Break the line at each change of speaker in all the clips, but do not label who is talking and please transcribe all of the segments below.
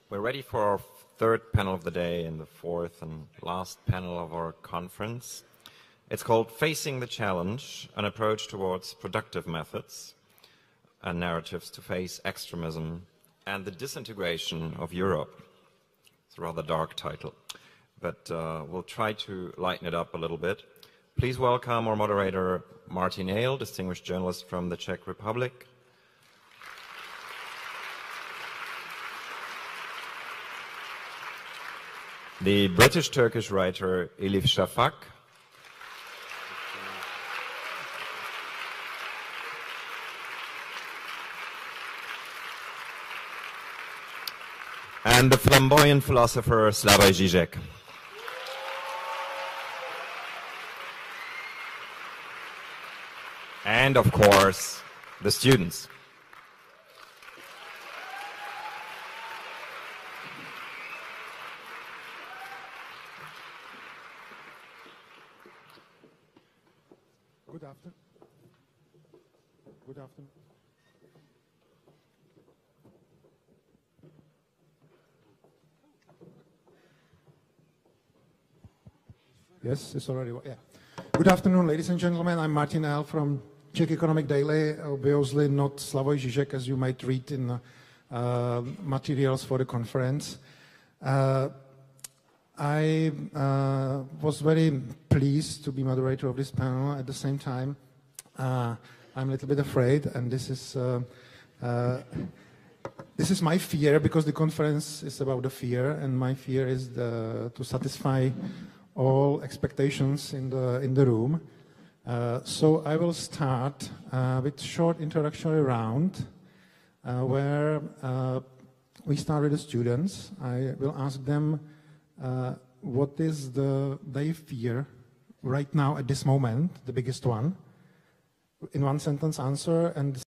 We're ready for our third panel of the day and the fourth and last panel of our conference. It's called Facing the Challenge, an approach towards productive methods and narratives to face extremism and the disintegration of Europe. It's a rather dark title, but we'll try to lighten it up a little bit. Please welcome our moderator, Martin Ehl, distinguished journalist from the Czech Republic. The British-Turkish writer Elif Shafak. And the flamboyant philosopher Slavoj Žižek. And of course, the students.
Good afternoon. Good afternoon. Yes, it's already, yeah. Good afternoon, ladies and gentlemen. I'm Martin Ehl from Czech Economic Daily, obviously not Slavoj Žižek, as you might read in materials for the conference. I was very pleased to be moderator of this panel. At the same time, I'm a little bit afraid, and this is my fear, because the conference is about the fear, and my fear is to satisfy all expectations in the room. So I will start with a short introductory round where we start with the students. I will ask them what is they fear right now at this moment, the biggest one, in one sentence answer, and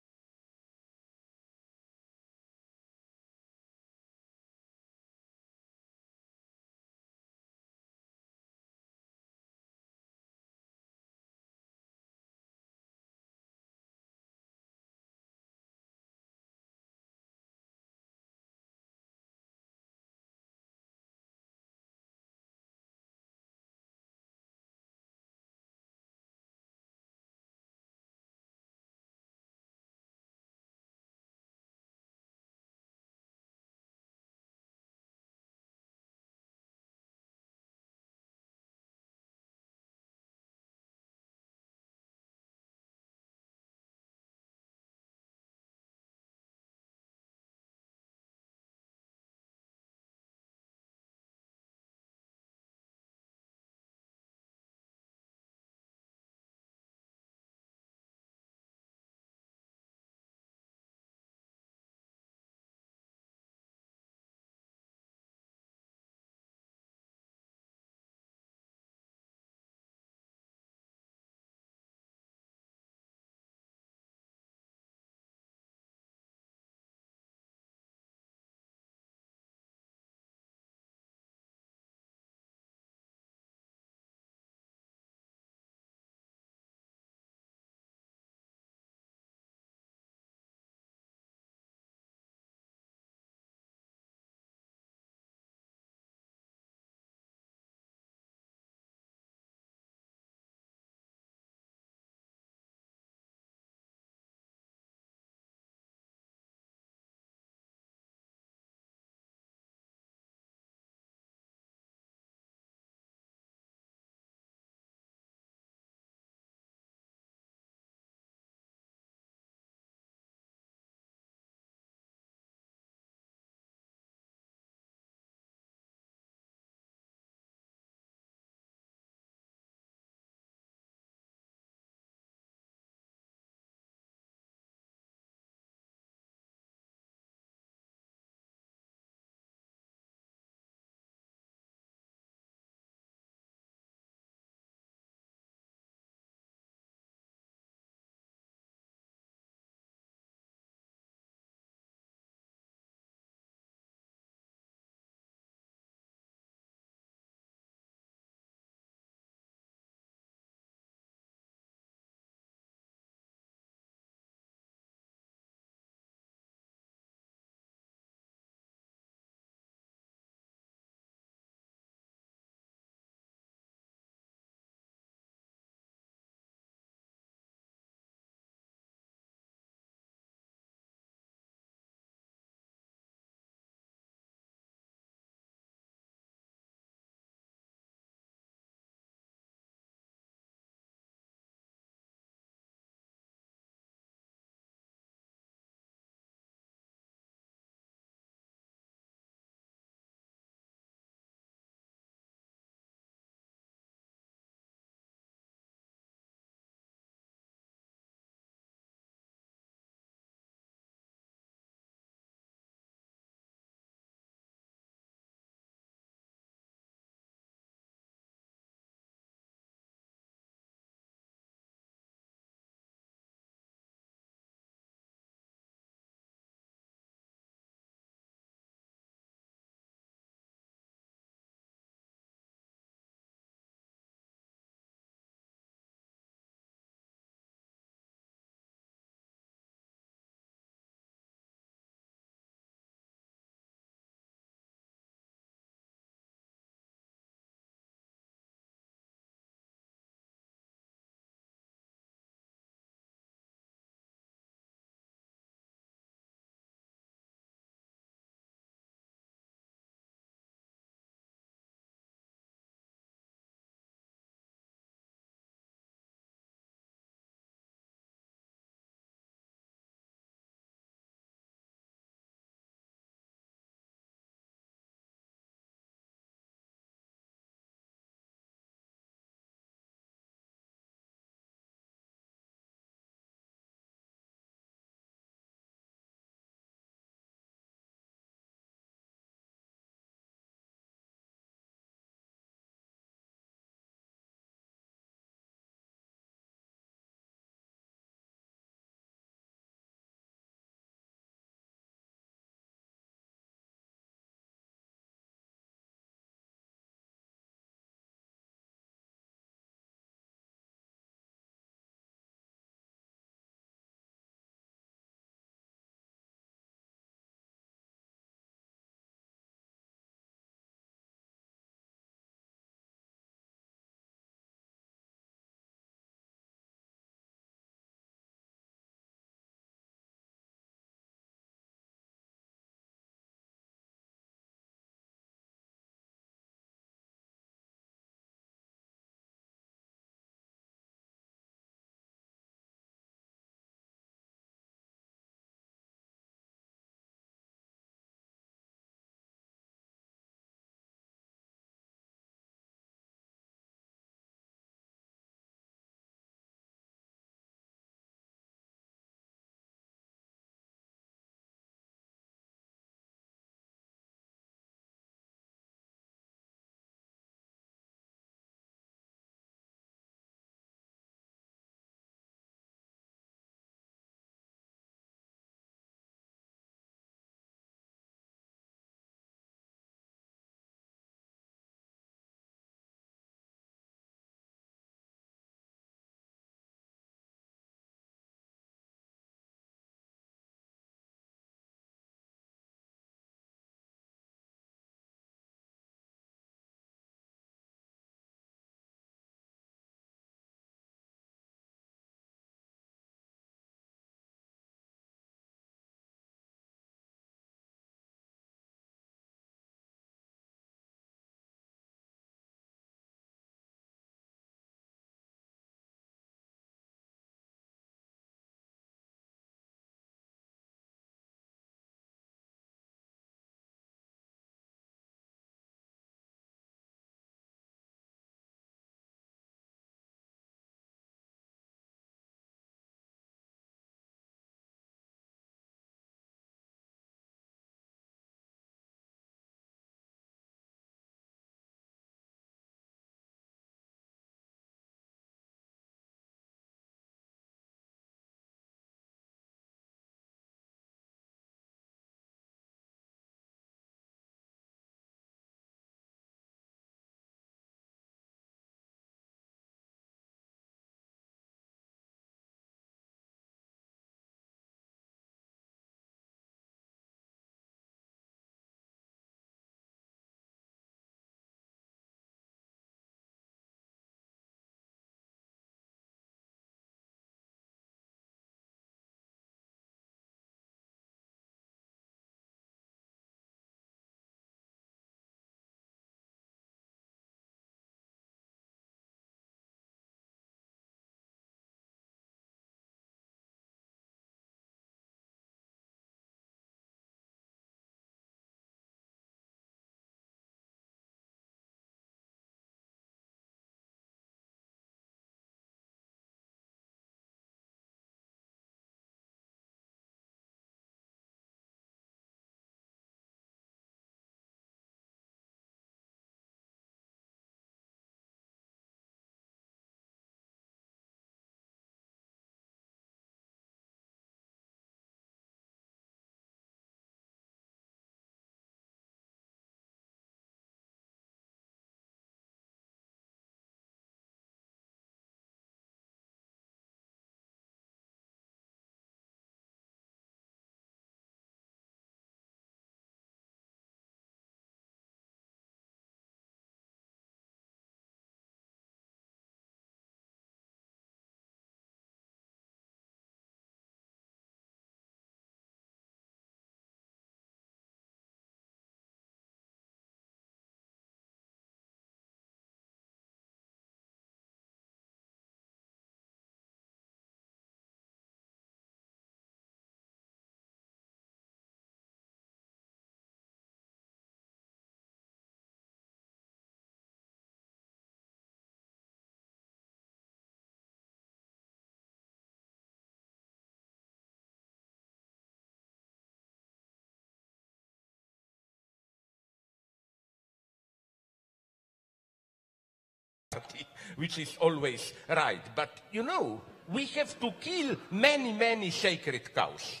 party, which is always right. But, you know, we have to kill many, many sacred cows.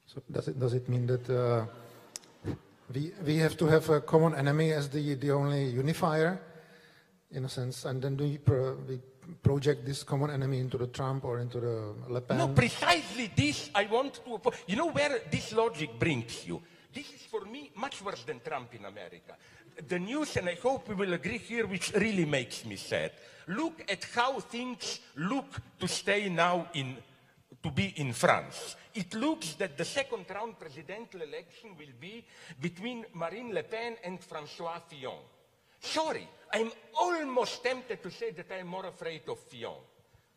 So does it mean that we have to have a common enemy as the only unifier, in a sense, and then we project this common enemy into the Trump or into the Le Pen?
No, precisely this I want to... You know where this logic brings you? This is, for me, much worse than Trump in America. The news, and I hope we will agree here, which really makes me sad. Look at how things look to stay now to be in France. It looks that the second round presidential election will be between Marine Le Pen and François Fillon. Sorry, I'm almost tempted to say that I'm more afraid of Fillon.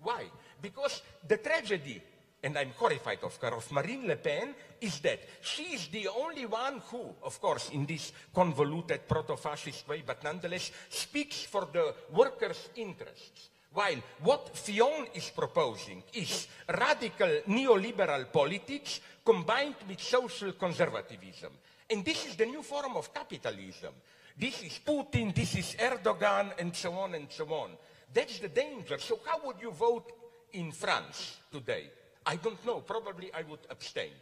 Why? Because the tragedy, and I'm horrified of Marine Le Pen, is that she is the only one who, of course, in this convoluted proto-fascist way, but nonetheless, speaks for the workers' interests. While what Fillon is proposing is radical neoliberal politics combined with social conservatism. And this is the new form of capitalism. This is Putin, this is Erdogan, and so on and so on. That's the danger. So how would you vote in France today? I don't know. Probably I would abstain.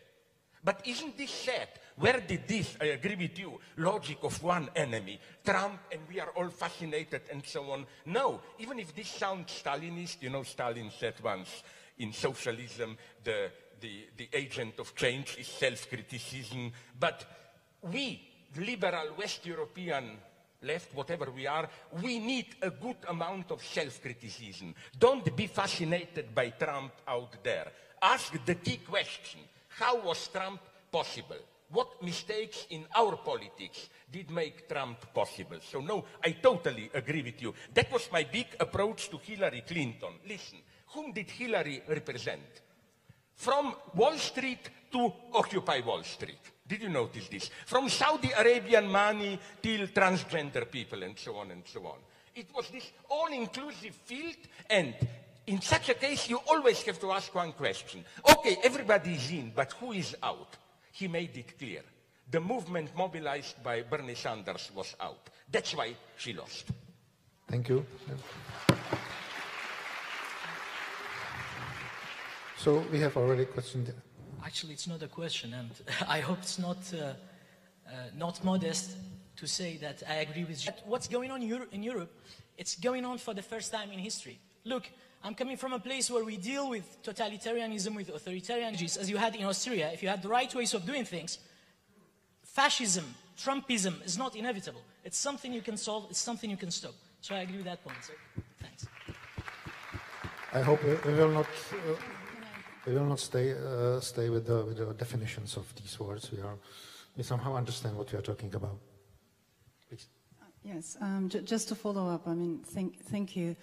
But isn't this sad? Where did this, I agree with you, logic of one enemy, Trump, and we are all fascinated and so on? No, even if this sounds Stalinist, you know, Stalin said once, in socialism, the agent of change is self-criticism. But we, liberal West European left, whatever we are, we need a good amount of self-criticism. Don't be fascinated by Trump out there. Ask the key question. How was Trump possible? What mistakes in our politics did make Trump possible? So no, I totally agree with you. That was my big approach to Hillary Clinton. Listen, whom did Hillary represent? From Wall Street to Occupy Wall Street. Did you notice this? From Saudi Arabian money till transgender people and so on and so on. It was this all-inclusive field, and in such a case, you always have to ask one question. Okay, everybody is in, but who is out? He made it clear. The movement mobilized by Bernie Sanders was out. That's why she lost.
Thank you. So we have already questioned.
Actually, it's not a question, and I hope it's not modest to say that I agree with you. What's going on in Europe, it's going on for the first time in history. Look, I'm coming from a place where we deal with totalitarianism, with authoritarianism, as you had in Austria. If you had the right ways of doing things, fascism, Trumpism is not inevitable. It's something you can solve, it's something you can stop. So I agree with that point. So, thanks.
I hope we will not stay with the definitions of these words. We somehow understand what we are talking about. Please.
Yes, just to follow up, I mean, thank you.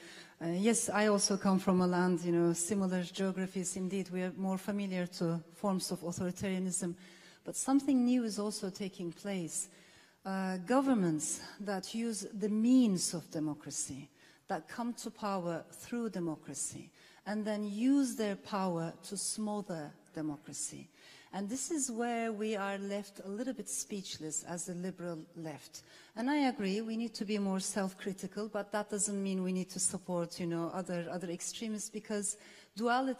Yes, I also come from a land, you know, similar geographies. Indeed, we are more familiar to forms of authoritarianism. But something new is also taking place. Governments that use the means of democracy, that come to power through democracy, and then use their power to smother democracy. And this is where we are left a little bit speechless as the liberal left. And I agree, we need to be more self-critical, but that doesn't mean we need to support, you know, other extremists, because duality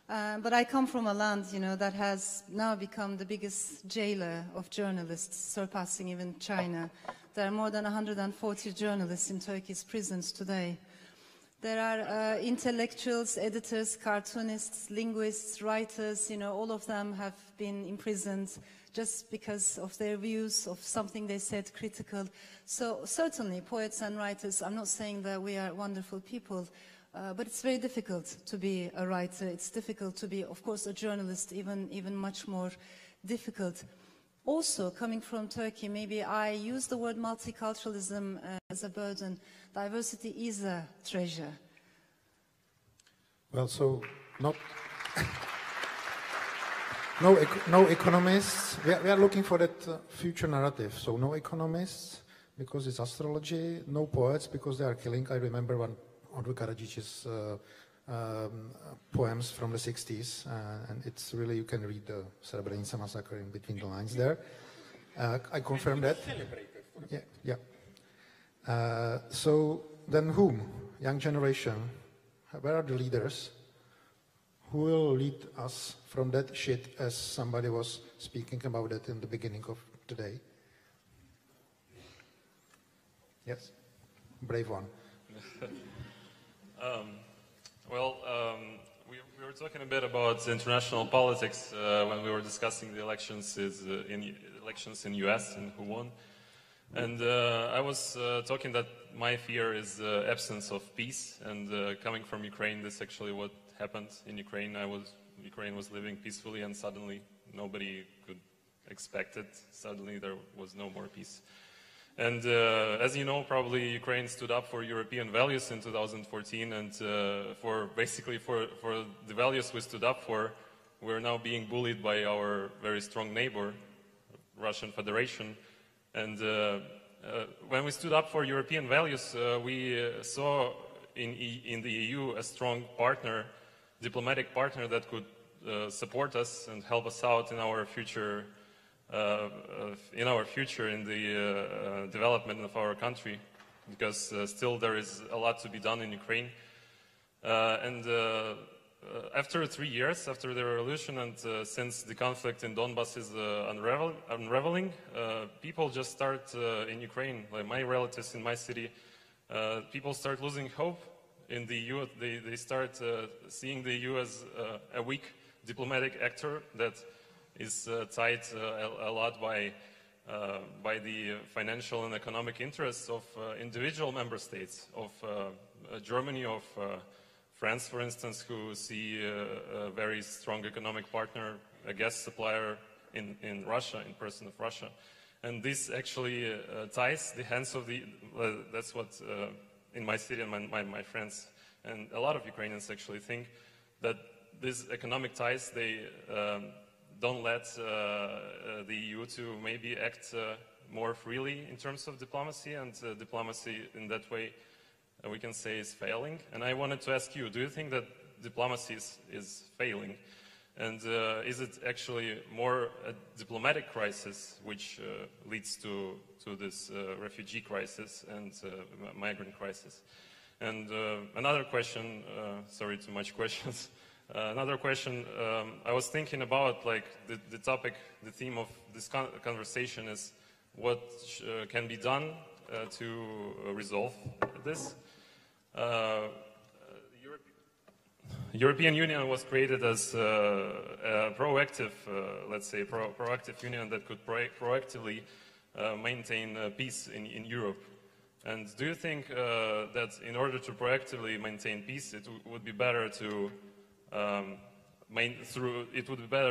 But I come from a land, you know, that has now become the biggest jailer of journalists, surpassing even China. There are more than 140 journalists in Turkey's prisons today. There are intellectuals, editors, cartoonists, linguists, writers, you know, all of them have been imprisoned just because of their views of something they said critical. So certainly poets and writers, I'm not saying that we are wonderful people, but it's very difficult to be a writer. It's difficult to be, of course, a journalist, even much more difficult. Also, coming from Turkey, maybe I use the word multiculturalism as a burden. Diversity is a treasure.
Well, so no economists. We are looking for that future narrative. So no economists, because it's astrology. No poets, because they are killing. I remember one Andrew Karadzic's poems from the 60s, and it's really, you can read the Srebrenica massacre in between the lines there. I confirm that. Yeah. So then whom? Young generation. Where are the leaders? Who will lead us from that shit, as somebody was speaking about it in the beginning of today? Yes? Brave one.
We were talking a bit about international politics when we were discussing the elections in US and who won. And I was talking that my fear is the absence of peace, and coming from Ukraine, this is actually what happened in Ukraine. Ukraine was living peacefully, and suddenly nobody could expect it. Suddenly there was no more peace. And as you know, probably Ukraine stood up for European values in 2014, and for the values we stood up for, we're now being bullied by our very strong neighbor, Russian Federation. And when we stood up for European values, we saw in the EU a strong partner, diplomatic partner that could support us and help us out in our future. In the development of our country, because still there is a lot to be done in Ukraine. After 3 years, after the revolution, and since the conflict in Donbass is unraveling, people just start in Ukraine, like my relatives in my city, people start losing hope in the EU. They start seeing the EU as a weak diplomatic actor that is tied a lot by the financial and economic interests of individual member states, of Germany, of France, for instance, who see a very strong economic partner, a gas supplier in Russia, in person of Russia. And this actually ties the hands of the, that's what in my city and my friends and a lot of Ukrainians actually think, that these economic ties, they don't let the EU to maybe act more freely in terms of diplomacy, and diplomacy in that way we can say is failing. And I wanted to ask you, do you think that diplomacy is failing? And is it actually more a diplomatic crisis which leads to this refugee crisis and migrant crisis? And another question, sorry, too much questions. Another question, I was thinking about, like, the topic, the theme of this conversation is what can be done to resolve this. European Union was created as a proactive, let's say, proactive union that could proactively maintain peace in Europe. And do you think that in order to proactively maintain peace, it would be better to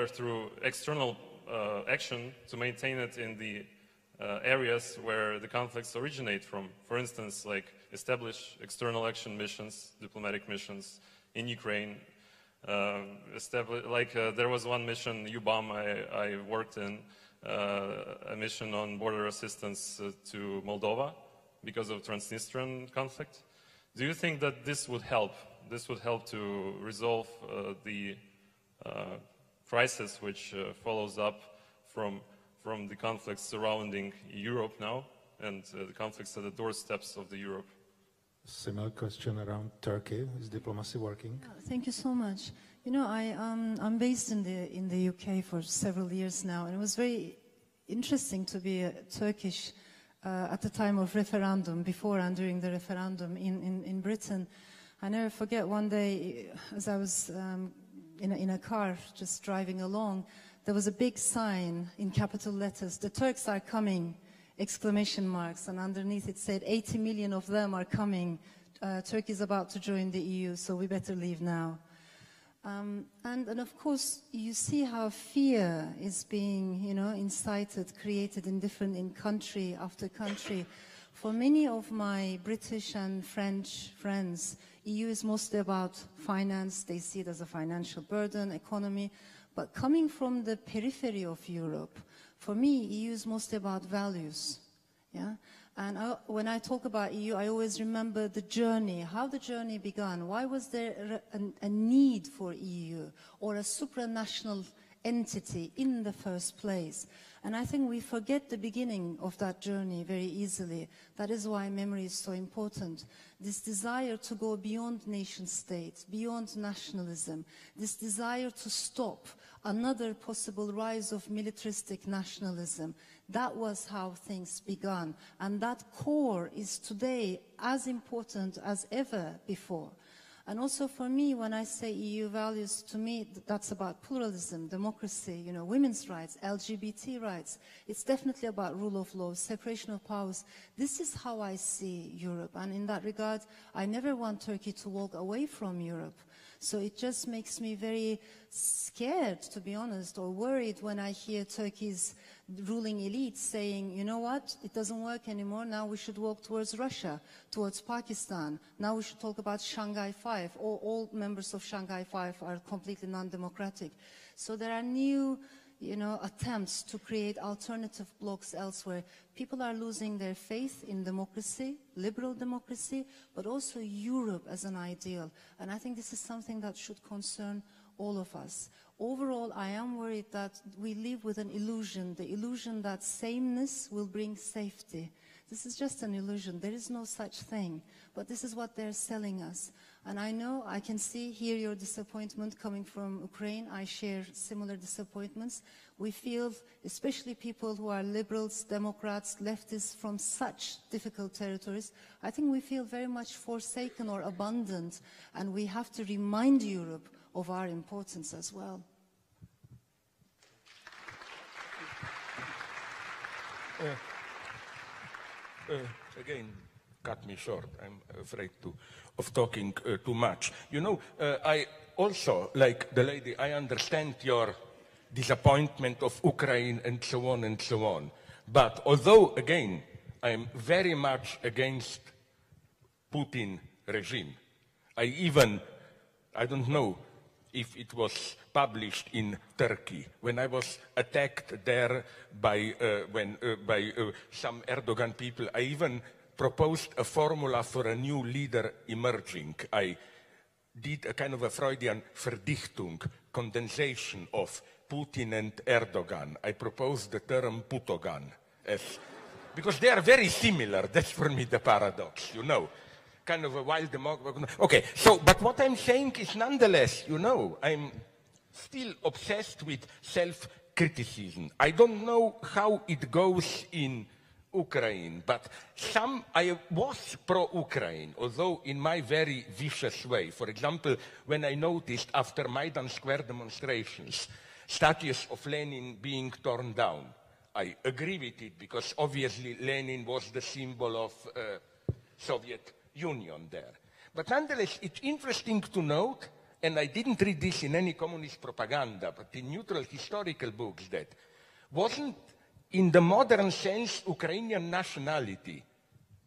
through external action to maintain it in the areas where the conflicts originate from? For instance, like establish external action missions, diplomatic missions in Ukraine. There was one mission, UBAM, I worked in, a mission on border assistance to Moldova because of Transnistrian conflict. Do you think that this would help? This would help to resolve the crisis which follows up from the conflicts surrounding Europe now, and the conflicts at the doorsteps of the Europe?
Similar question around Turkey. Is diplomacy working?
Thank you so much. You know, I'm based in the UK for several years now, and it was very interesting to be Turkish at the time of referendum, before and during the referendum in Britain. I never forget one day, as I was in a car just driving along, there was a big sign in capital letters, "The Turks are coming!" exclamation marks, and underneath it said 80 million of them are coming. Turkey is about to join the EU, so we better leave now. And of course, you see how fear is being, incited, created in country after country. For many of my British and French friends, EU is mostly about finance. They see it as a financial burden, economy. But coming from the periphery of Europe, for me, EU is mostly about values. Yeah? And when I talk about EU, I always remember the journey, how the journey began. Why was there a need for EU or a supranational entity in the first place? And I think we forget the beginning of that journey very easily. That is why memory is so important. This desire to go beyond nation states, beyond nationalism, this desire to stop another possible rise of militaristic nationalism. That was how things began. And that core is today as important as ever before. And also for me, when I say EU values, to me, that's about pluralism, democracy, women's rights, LGBT rights. It's definitely about rule of law, separation of powers. This is how I see Europe. And in that regard, I never want Turkey to walk away from Europe. So it just makes me very scared, to be honest, or worried when I hear Turkey's ruling elite saying, you know what, it doesn't work anymore, now we should walk towards Russia, towards Pakistan, now we should talk about Shanghai Five. All members of Shanghai Five are completely non-democratic. So there are new attempts to create alternative blocks elsewhere. People are losing their faith in democracy, liberal democracy, but also Europe as an ideal. And I think this is something that should concern all of us. Overall, I am worried that we live with an illusion, the illusion that sameness will bring safety. This is just an illusion. There is no such thing. But this is what they're selling us. And I know, I can hear your disappointment coming from Ukraine. I share similar disappointments. We feel, especially people who are liberals, Democrats, leftists from such difficult territories, I think we feel very much forsaken or abandoned. And we have to remind Europe of our importance as well.
Again, cut me short. I'm afraid of talking too much. I also, like the lady, I understand your disappointment of Ukraine and so on and so on. But although, again, I'm very much against Putin regime, I don't know if it was published in Turkey. When I was attacked there by some Erdogan people, I even proposed a formula for a new leader emerging. I did a kind of a Freudian Verdichtung, condensation of Putin and Erdogan. I proposed the term Putogan, because they are very similar. That's for me the paradox, kind of a wild democracy. Okay, but what I'm saying is nonetheless, I'm still obsessed with self-criticism. I don't know how it goes in Ukraine, but I was pro-Ukraine, although in my very vicious way. For example, when I noticed after Maidan Square demonstrations, statues of Lenin being torn down, I agree with it because obviously Lenin was the symbol of Soviet Union there. But nonetheless, it's interesting to note, and I didn't read this in any communist propaganda, but in neutral historical books, that wasn't, in the modern sense, Ukrainian nationality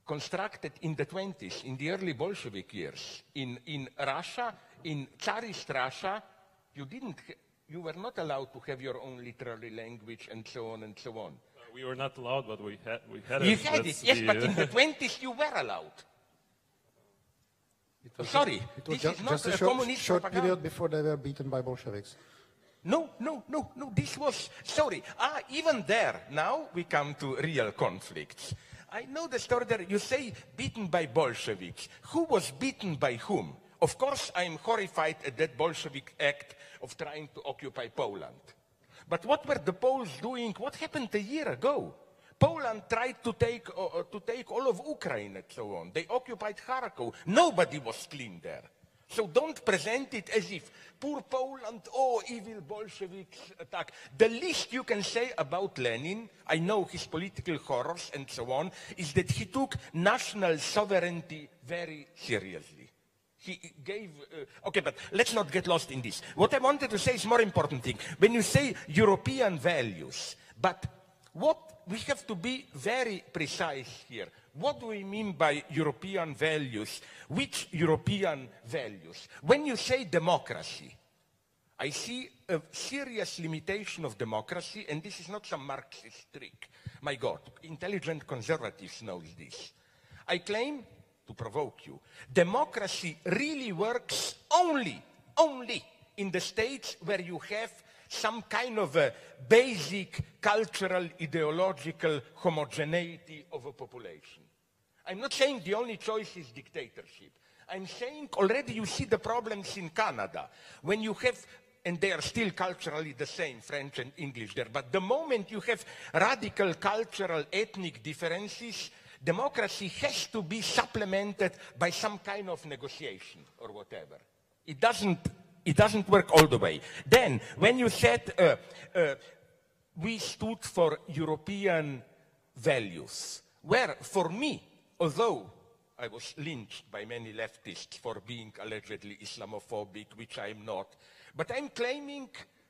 constructed in the 20s, in the early Bolshevik years. In Russia, in Tsarist Russia, you were not allowed to have your own literary language and so on and so on.
We were not allowed, but we had it.
You had it, yes, but in the 20s you were allowed. Sorry,
this is not a short period before they were beaten by Bolsheviks.
No, this was, sorry, even there, now we come to real conflicts. I know the story there. You say beaten by Bolsheviks. Who was beaten by whom? Of course, I am horrified at that Bolshevik act of trying to occupy Poland. But what were the Poles doing? What happened a year ago? Poland tried to take all of Ukraine and so on. They occupied Kharkov. Nobody was clean there. So don't present it as if poor Poland, oh, evil Bolsheviks attack. The least you can say about Lenin, I know his political horrors and so on, is that he took national sovereignty very seriously. He gave, okay, but let's not get lost in this. What I wanted to say is more important thing. When you say European values, but what we have to be very precise here. What do we mean by European values? Which European values? When you say democracy, I see a serious limitation of democracy, and this is not some Marxist trick. My God, intelligent conservatives know this. I claim, to provoke you, democracy really works only in the states where you have some kind of a basic cultural, ideological homogeneity of a population. I'm not saying the only choice is dictatorship. I'm saying already you see the problems in Canada when you have, and they are still culturally the same, French and English there, but the moment you have radical cultural, ethnic differences, democracy has to be supplemented by some kind of negotiation or whatever. It doesn't work all the way. Then, when you said we stood for European values, where for me, although I was lynched by many leftists for being allegedly Islamophobic, which I am not, but I'm claiming,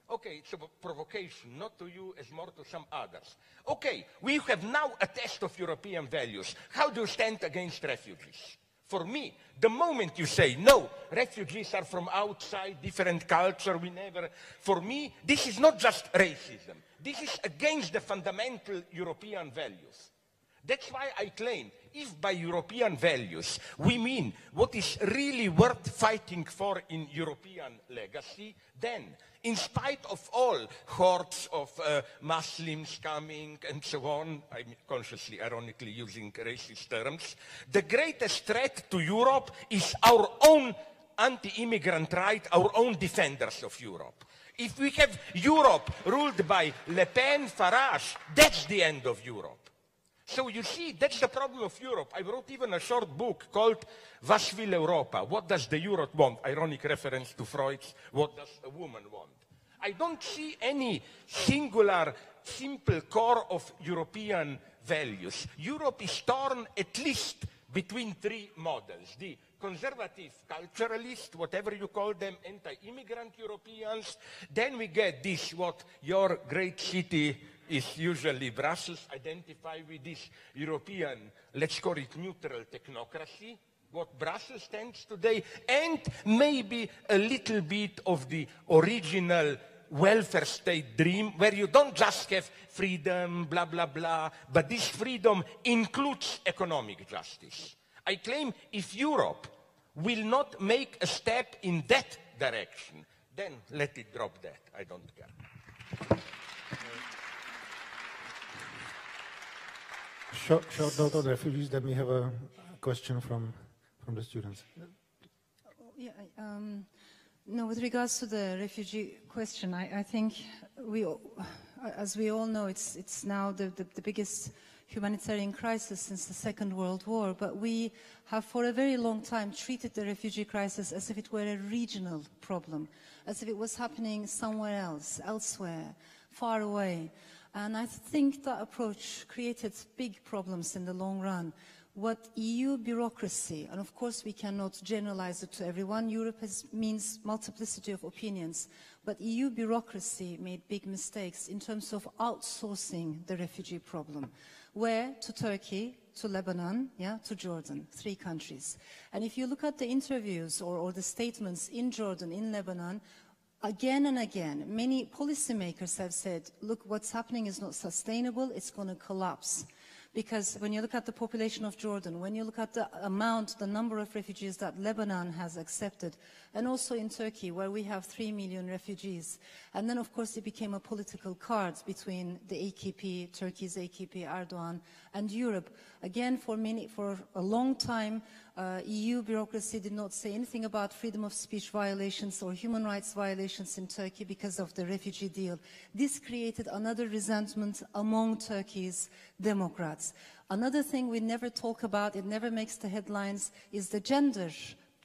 okay, it's a provocation, not to you as more to some others. Okay, we have now a test of European values. How do you stand against refugees? For me, the moment you say, no, refugees are from outside, different culture, we never... For me, this is not just racism. This is against the fundamental European values. That's why I claim, if by European values we mean what is really worth fighting for in European legacy, then, in spite of all hordes of Muslims coming and so on, I'm consciously, ironically using racist terms, the greatest threat to Europe is our own anti-immigrant right, our own defenders of Europe. If we have Europe ruled by Le Pen, Farage, that's the end of Europe. So you see, that's the problem of Europe. I wrote even a short book called Was will Europa? What does the Europe want? Ironic reference to Freud's What Does a Woman Want? I don't see any singular, simple core of European values. Europe is torn at least between three models. The conservative culturalist, whatever you call them, anti-immigrant Europeans. Then we get this, what your great city is usually Brussels, identify with this European, let's call it neutral technocracy, what Brussels stands today, and maybe a little bit of the original welfare state dream, where you don't just have freedom, blah, blah, blah, but this freedom includes economic justice. I claim if Europe will not make a step in that direction, then let it drop that. I don't care.
Short note on refugees, then we have a question from the students.
Yeah, no, with regards to the refugee question, I think as we all know, it's now the biggest humanitarian crisis since the Second World War, but we have for a very long time treated the refugee crisis as if it were a regional problem, as if it was happening somewhere else, elsewhere, far away. And I think that approach created big problems in the long run. What EU bureaucracy, and of course we cannot generalize it to everyone, Europe means multiplicity of opinions, but EU bureaucracy made big mistakes in terms of outsourcing the refugee problem. Where? To Turkey, to Lebanon, yeah, to Jordan, 3 countries. And if you look at the interviews or the statements in Jordan, in Lebanon, again and again, many policymakers have said, look, what's happening is not sustainable, it's going to collapse. Because when you look at the population of Jordan, when you look at the amount, the number of refugees that Lebanon has accepted, and also in Turkey, where we have 3 million refugees. And then, of course, it became a political card between the AKP, Turkey's AKP, Erdogan, and Europe. Again, for a long time, EU bureaucracy did not say anything about freedom of speech violations or human rights violations in Turkey because of the refugee deal. This created another resentment among Turkey's Democrats. Another thing we never talk about, it never makes the headlines, is the gender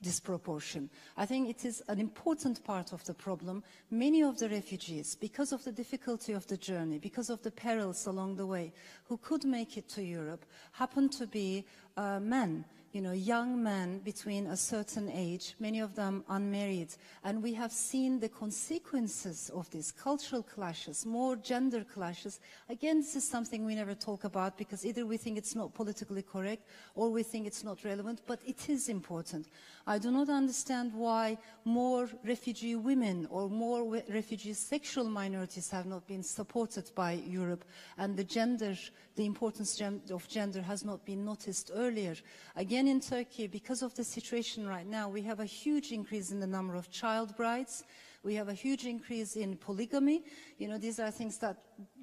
disproportion. I think it is an important part of the problem. Many of the refugees, because of the difficulty of the journey, because of the perils along the way, who could make it to Europe, happen to be men, young men between a certain age, many of them unmarried. And we have seen the consequences of these cultural clashes, more gender clashes. Again, this is something we never talk about because either we think it's not politically correct or we think it's not relevant, but it is important. I do not understand why more refugee women or more refugee sexual minorities have not been supported by Europe, and the importance of gender has not been noticed earlier. Again, in Turkey, because of the situation right now, we have a huge increase in the number of child brides. We have a huge increase in polygamy. These are things that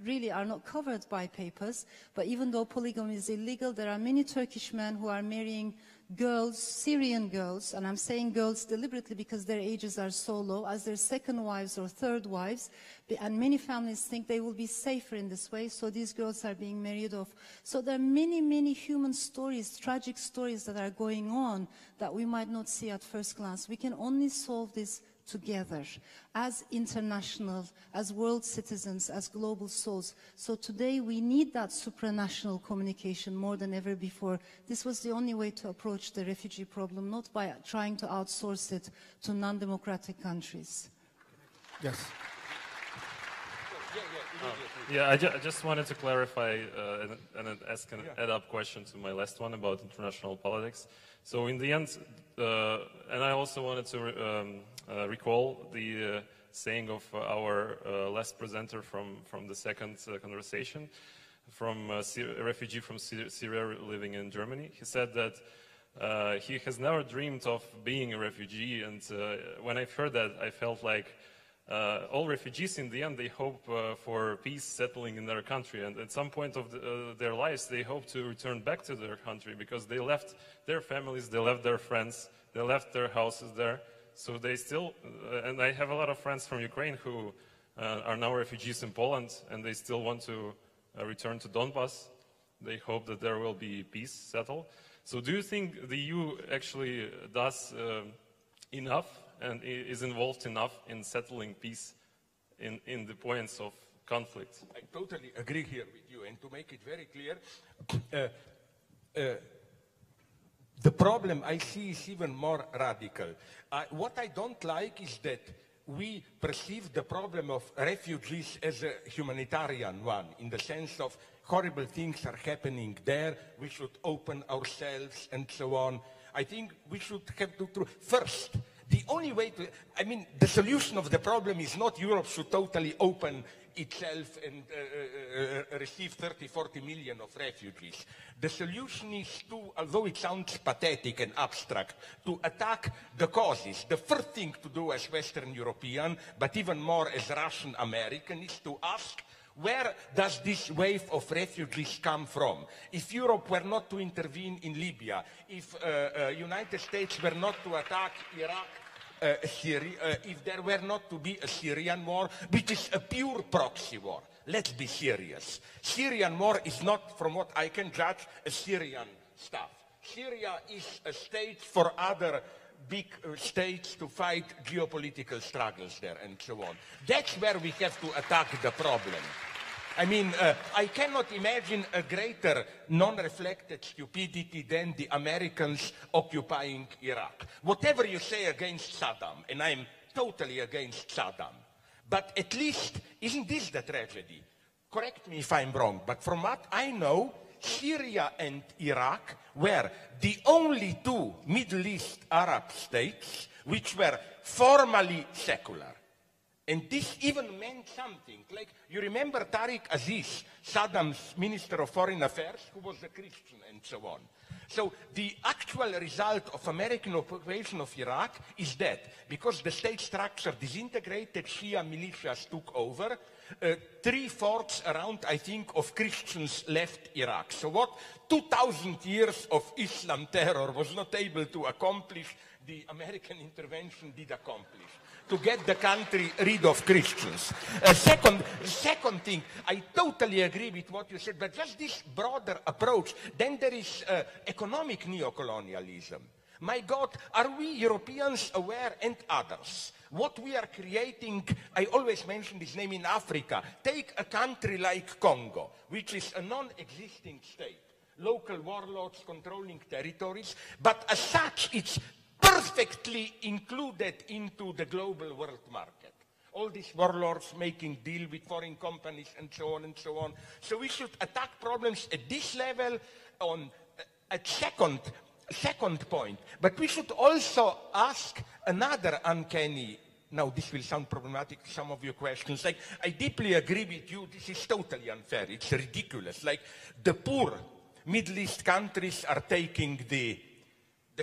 really are not covered by papers. But even though polygamy is illegal, there are many Turkish men who are marrying girls, Syrian girls, and I'm saying girls deliberately because their ages are so low, as their second wives or third wives, and many families think they will be safer in this way, so these girls are being married off. So there are many, many human stories, tragic stories that are going on that we might not see at first glance. We can only solve this together, as international, as world citizens, as global souls. So today we need that supranational communication more than ever before. This was the only way to approach the refugee problem, not by trying to outsource it to non-democratic countries.
Yes.
I just wanted to clarify and ask an add-up question to my last one about international politics. So in the end, and I also wanted to recall the saying of our last presenter from the second conversation, from a refugee from Syria living in Germany. He said that he has never dreamed of being a refugee, and when I've heard that, I felt like all refugees, in the end, they hope for peace settling in their country, and at some point of their lives, they hope to return back to their country because they left their families, they left their friends, they left their houses there. So they still, and I have a lot of friends from Ukraine who are now refugees in Poland, and they still want to return to Donbas. They hope that there will be peace settled. So do you think the EU actually does enough and is involved enough in settling peace in the points of conflict?
I totally agree here with you, and to make it very clear, the problem I see is even more radical. What I don't like is that we perceive the problem of refugees as a humanitarian one, in the sense of horrible things are happening there, we should open ourselves and so on. I think we should have to first, the only way to, the solution of the problem is not Europe should totally open itself and receive 30, 40 million of refugees. The solution is to, although it sounds pathetic and abstract, to attack the causes. The first thing to do as Western European, but even more as Russian American, is to ask, where does this wave of refugees come from? If Europe were not to intervene in Libya, if United States were not to attack Iraq, Syria, if there were not to be a Syrian war, which is a pure proxy war. Let's be serious. Syrian war is not, from what I can judge, a Syrian stuff. Syria is a stage for other big states to fight geopolitical struggles there and so on. That's where we have to attack the problem. I cannot imagine a greater non-reflected stupidity than the Americans occupying Iraq. Whatever you say against Saddam, and I'm totally against Saddam, but at least, isn't this the tragedy? Correct me if I'm wrong, but from what I know, Syria and Iraq were the only two Middle East Arab states which were formally secular. And this even meant something. Like, you remember Tariq Aziz, Saddam's Minister of Foreign Affairs, who was a Christian and so on. So the actual result of American occupation of Iraq is that because the state structure disintegrated, Shia militias took over, 3/4 around, I think, of Christians left Iraq. So what 2,000 years of Islam terror was not able to accomplish, the American intervention did accomplish, to get the country rid of Christians. Second thing, I totally agree with what you said, but just this broader approach. Then there is economic neocolonialism. My God, are we Europeans aware, and others, what we are creating? I always mention this name in Africa. Take a country like Congo, which is a non-existing state. Local warlords controlling territories, but as such, it's perfectly included into the global world market. All these warlords making deal with foreign companies and so on and so on. So we should attack problems at this level on a second point. But we should also ask another uncanny, now this will sound problematic to some of your questions, like I deeply agree with you, this is totally unfair, it's ridiculous. Like the poor Middle East countries are taking the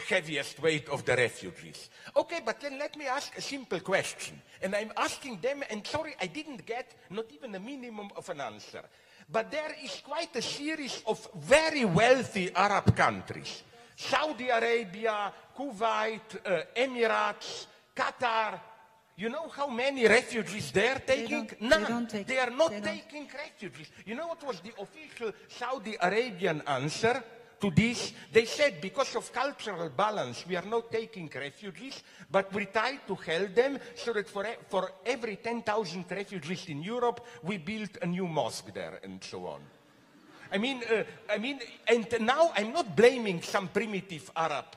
heaviest weight of the refugees. Okay, but then let me ask a simple question. And I'm asking them, and sorry, I didn't get not even a minimum of an answer. But there is quite a series of very wealthy Arab countries. Saudi Arabia, Kuwait, Emirates, Qatar. You know how many refugees they are taking? None. They are not taking refugees. You know what was the official Saudi Arabian answer to this? They said, because of cultural balance, we are not taking refugees, but we try to help them so that for every 10,000 refugees in Europe, we build a new mosque there and so on. I mean, and now I'm not blaming some primitive Arab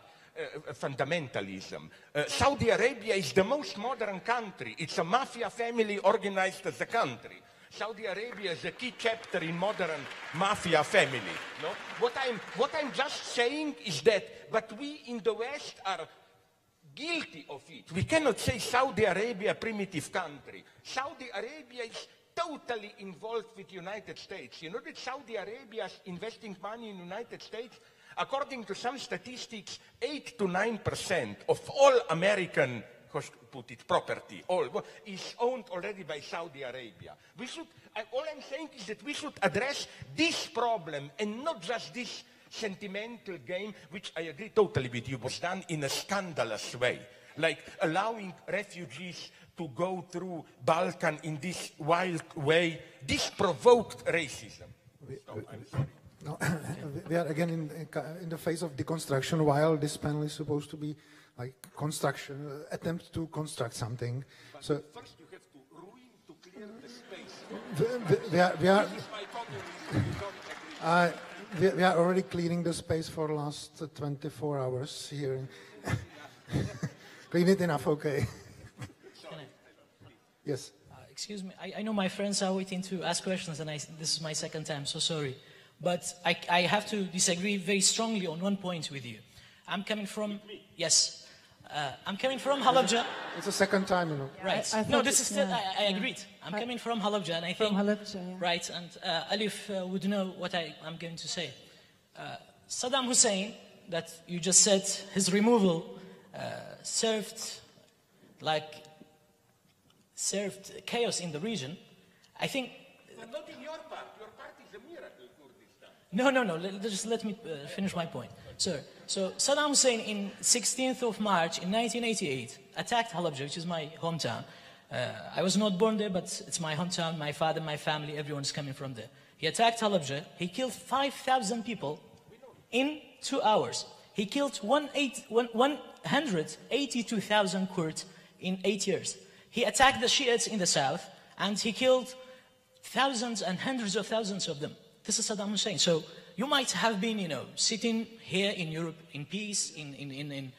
fundamentalism. Saudi Arabia is the most modern country. It's a mafia family organized as a country. Saudi Arabia is a key chapter in modern mafia family. No? What I'm just saying is that, but we in the West are guilty of it. We cannot say Saudi Arabia a primitive country. Saudi Arabia is totally involved with the United States. You know that Saudi Arabia is investing money in the United States? According to some statistics, 8 to 9% of all American, put it, property, is owned already by Saudi Arabia. We should, all I'm saying is that we should address this problem and not just this sentimental game, which I agree totally with you, was done in a scandalous way, like allowing refugees to go through Balkan in this wild way. This provoked racism. I'm sorry.
No, we are again in the phase of deconstruction, while this panel is supposed to be like construction, attempt to construct something.
But
so
first you have to ruin to clear the space.
We are already cleaning the space for the last 24 hours here. Clean it enough, okay. Yes.
Excuse me, I know my friends are waiting to ask questions, and this is my second time, so sorry. But I have to disagree very strongly on one point with you. I'm coming from, yes, I'm coming from Halabja.
It's the second time, you know.
Right. No, this is still, I agreed. I'm coming from Halabja, and I think, right, and Alif would know what I'm going to say. Saddam Hussein, that you just said, his removal served chaos in the region. I think.
But not in your part. Your part is a miracle, Kurdistan.
No. Just let me finish my point. So Saddam Hussein, in 16th of March in 1988, attacked Halabja, which is my hometown. I was not born there, but it's my hometown. My father, my family, everyone's coming from there. He attacked Halabja. He killed 5,000 people in 2 hours. He killed 182,000 Kurds in 8 years. He attacked the Shiites in the south, and he killed thousands and hundreds of thousands of them. This is Saddam Hussein. So you might have been, sitting here in Europe in peace, in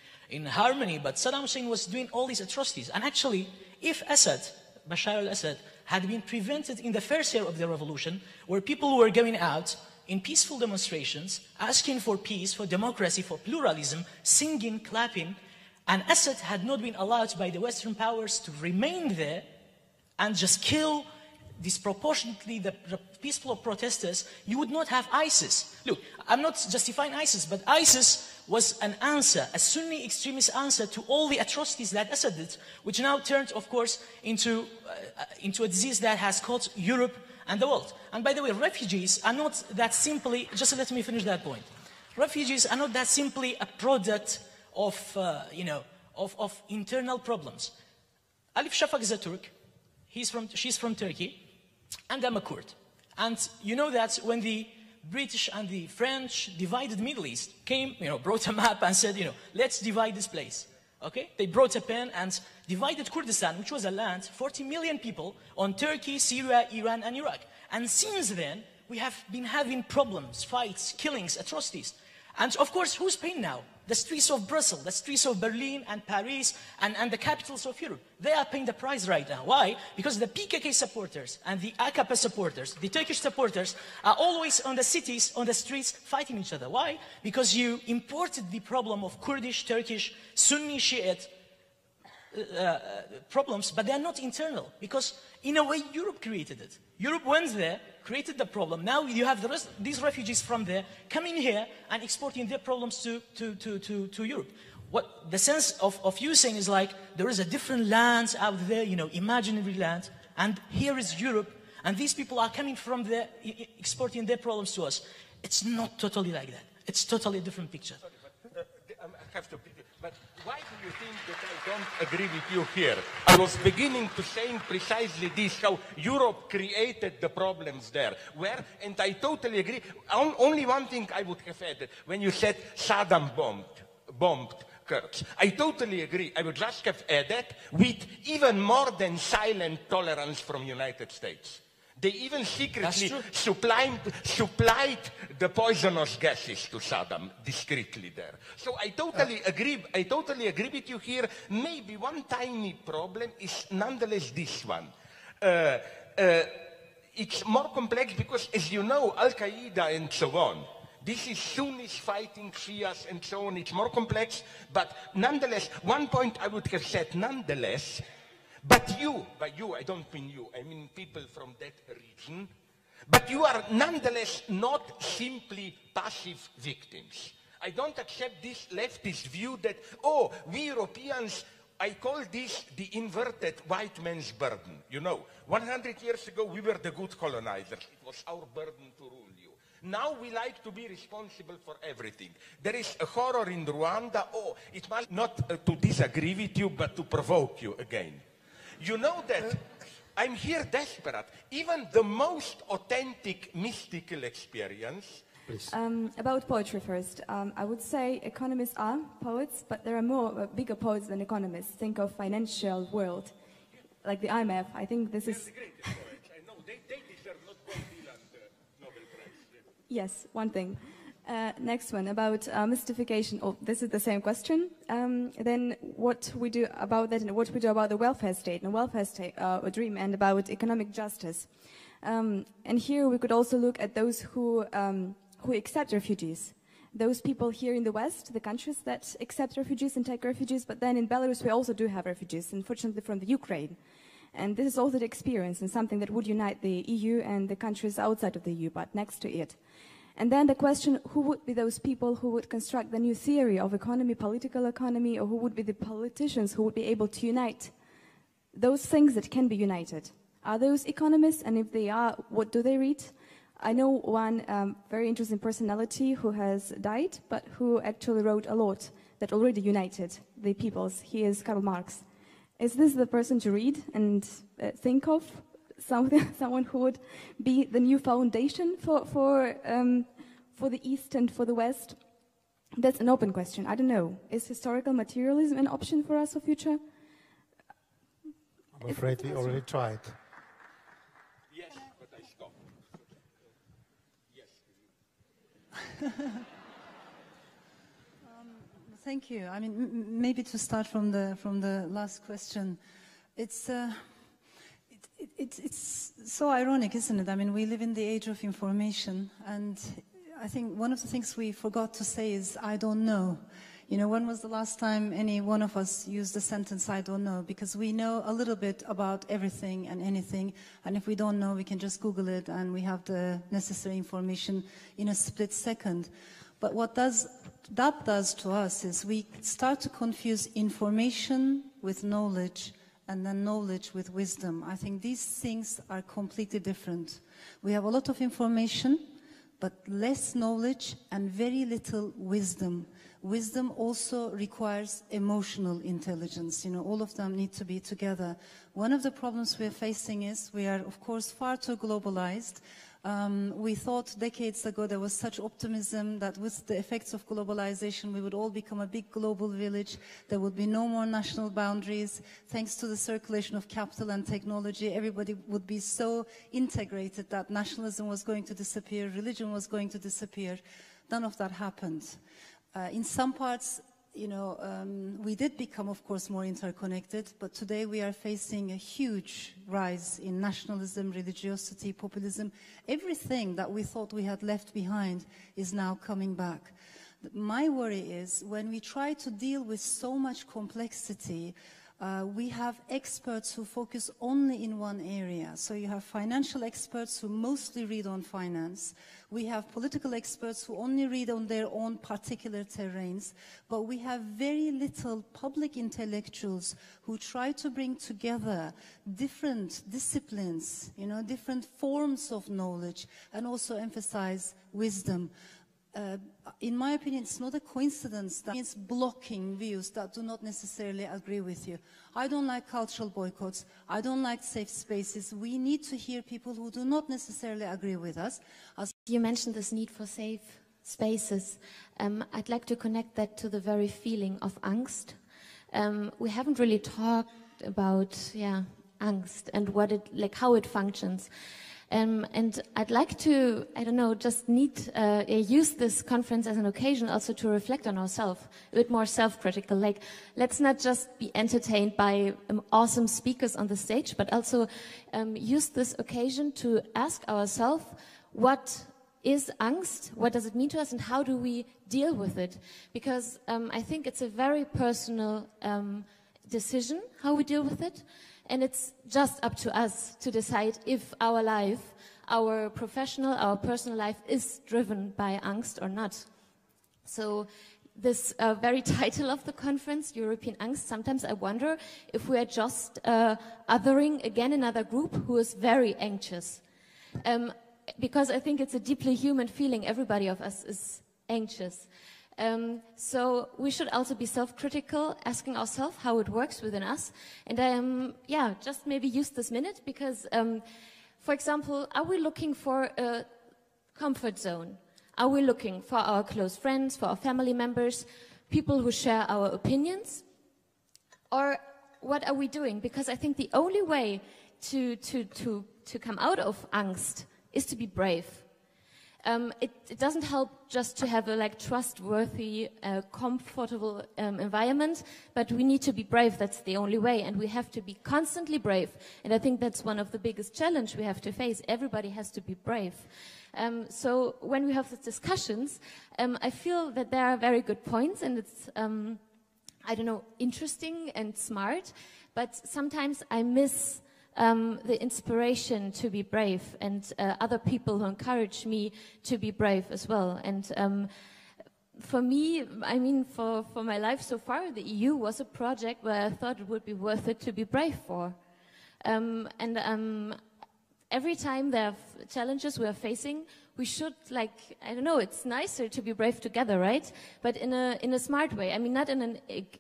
harmony, but Saddam Hussein was doing all these atrocities. And actually, if Bashar al-Assad, had been prevented in the first year of the revolution, where people were going out in peaceful demonstrations, asking for peace, for democracy, for pluralism, singing, clapping, and Assad had not been allowed by the Western powers to remain there and just kill disproportionately the peaceful protesters, you would not have ISIS. Look, I'm not justifying ISIS, but ISIS was an answer, a Sunni extremist answer to all the atrocities that Assad did, which now turned, of course, into a disease that has caught Europe and the world. And by the way, refugees are not that simply, just let me finish that point. Refugees are not that simply a product of, of internal problems. Alif Shafak is a Turk. She's from Turkey, and I'm a Kurd. And you know that when the British and the French divided the Middle East, came, brought a map and said, let's divide this place. Okay? They brought a pen and divided Kurdistan, which was a land, 40 million people, on Turkey, Syria, Iran, and Iraq. And since then, we have been having problems, fights, killings, atrocities. And of course, who's paying now? The streets of Brussels, the streets of Berlin and Paris and the capitals of Europe. They are paying the price right now. Why? Because the PKK supporters and the AKP supporters, the Turkish supporters, are always on the cities, on the streets, fighting each other. Why? Because you imported the problem of Kurdish, Turkish, Sunni, Shiite problems, but they are not internal. Because in a way, Europe created it. Europe went there, created the problem. Now you have these refugees from there coming here and exporting their problems to Europe. What the sense of you saying is like, there is a different land out there, imaginary land, and here is Europe, and these people are coming from there, exporting their problems to us. It's not totally like that. It's totally a different picture.
Sorry, but I have to pick it. But why do you think that I don't agree with you here? I was beginning to saying precisely this, how Europe created the problems there. And I totally agree. Only one thing I would have added, when you said Saddam bombed Kurds. I totally agree. I would just have added with even more than silent tolerance from United States. They even secretly supplied the poisonous gases to Saddam discreetly there. So I totally agree. I totally agree with you here. Maybe one tiny problem is nonetheless this one. It's more complex because, as you know, Al-Qaeda and so on, this is Sunnis fighting Shias and so on. It's more complex. But nonetheless, one point I would have said, nonetheless, but you, by you, I don't mean you, I mean people from that region, but you are nonetheless not simply passive victims. I don't accept this leftist view that, oh, we Europeans, I call this the inverted white man's burden. 100 years ago, we were the good colonizers. It was our burden to rule you. Now we like to be responsible for everything. There is a horror in Rwanda. Oh, it must not to disagree with you, but to provoke you again. You know that I'm here desperate. Even the most authentic mystical experience.
About poetry first. I would say economists are poets, but there are bigger poets than economists. Think of financial world, like the IMF. I think this is...
They're the greatest poets. I know they deserve not Bob Dylan Nobel Prize.
Yes, one thing. Next one, about mystification. Oh, this is the same question. Then what we do about that and what we do about the welfare state, and welfare state dream, and about economic justice. And here we could also look at those who accept refugees. Those people here in the West, the countries that accept refugees and take refugees, but then in Belarus we also do have refugees, unfortunately from the Ukraine. And this is also the experience and something that would unite the EU and the countries outside of the EU, but next to it. And then the question, who would be those people who would construct the new theory of economy, political economy, or who would be the politicians who would be able to unite those things that can be united? Are those economists? And if they are, what do they read? I know one very interesting personality who has died, but who actually wrote a lot that already united the peoples. He is Karl Marx. Is this the person to read and think of? Someone who would be the new foundation for the East and for the West? That's an open question. I don't know. Is historical materialism an option for us for future?
I'm afraid we already tried.
Yes, but I stopped. Yes.
Thank you. I mean, maybe to start from the last question, it's so ironic, isn't it? I mean, we live in the age of information, and I think one of the things we forgot to say is, I don't know. You know, when was the last time any one of us used the sentence, I don't know? Because we know a little bit about everything and anything, and if we don't know, we can just Google it and we have the necessary information in a split second. But what that does to us is we start to confuse information with knowledge, and then knowledge with wisdom. I think these things are completely different. We have a lot of information, but less knowledge and very little wisdom. Wisdom also requires emotional intelligence. You know, all of them need to be together. One of the problems we're facing is we are, of course, far too globalized. We thought decades ago there was such optimism that with the effects of globalization we would all become a big global village. There would be no more national boundaries. Thanks to the circulation of capital and technology, everybody would be so integrated that nationalism was going to disappear, religion was going to disappear. None of that happened. In some parts, you know, we did become, of course, more interconnected, but today we are facing a huge rise in nationalism, religiosity, populism. Everything that we thought we had left behind is now coming back. My worry is when we try to deal with so much complexity, we have experts who focus only in one area. So you have financial experts who mostly read on finance. We have political experts who only read on their own particular terrains. But we have very little public intellectuals who try to bring together different disciplines, you know, different forms of knowledge, and also emphasize wisdom. In my opinion, it's not a coincidence that it's blocking views that do not necessarily agree with you. I don't like cultural boycotts. I don't like safe spaces. We need to hear people who do not necessarily agree with us.
You mentioned this need for safe spaces. I'd like to connect that to the very feeling of Angst. We haven't really talked about, Angst and what it, like how it functions. And I'd like to, I don't know, just use this conference as an occasion also to reflect on ourselves, a bit more self-critical. Like, let's not just be entertained by awesome speakers on the stage, but also use this occasion to ask ourselves, what is Angst? What does it mean to us? And how do we deal with it? Because I think it's a very personal decision, how we deal with it. And it's just up to us to decide if our life, our professional, our personal life is driven by Angst or not. So this very title of the conference, European Angst, sometimes I wonder if we are just othering again another group who is very anxious. Because I think it's a deeply human feeling, everybody of us is anxious. So we should also be self-critical, asking ourselves how it works within us. And just maybe use this minute because, for example, are we looking for a comfort zone? Are we looking for our close friends, for our family members, people who share our opinions? Or what are we doing? Because I think the only way to come out of Angst is to be brave. It doesn't help just to have a trustworthy, comfortable environment, but we need to be brave. That's the only way, and we have to be constantly brave. And I think that's one of the biggest challenges we have to face. Everybody has to be brave. So when we have these discussions, I feel that there are very good points, and it's, interesting and smart. But sometimes I miss the inspiration to be brave and other people who encourage me to be brave as well. And for me, for my life so far, the EU was a project where I thought it would be worth it to be brave for. Every time there are challenges we are facing, we should, it's nicer to be brave together, right? But in a smart way. Not in an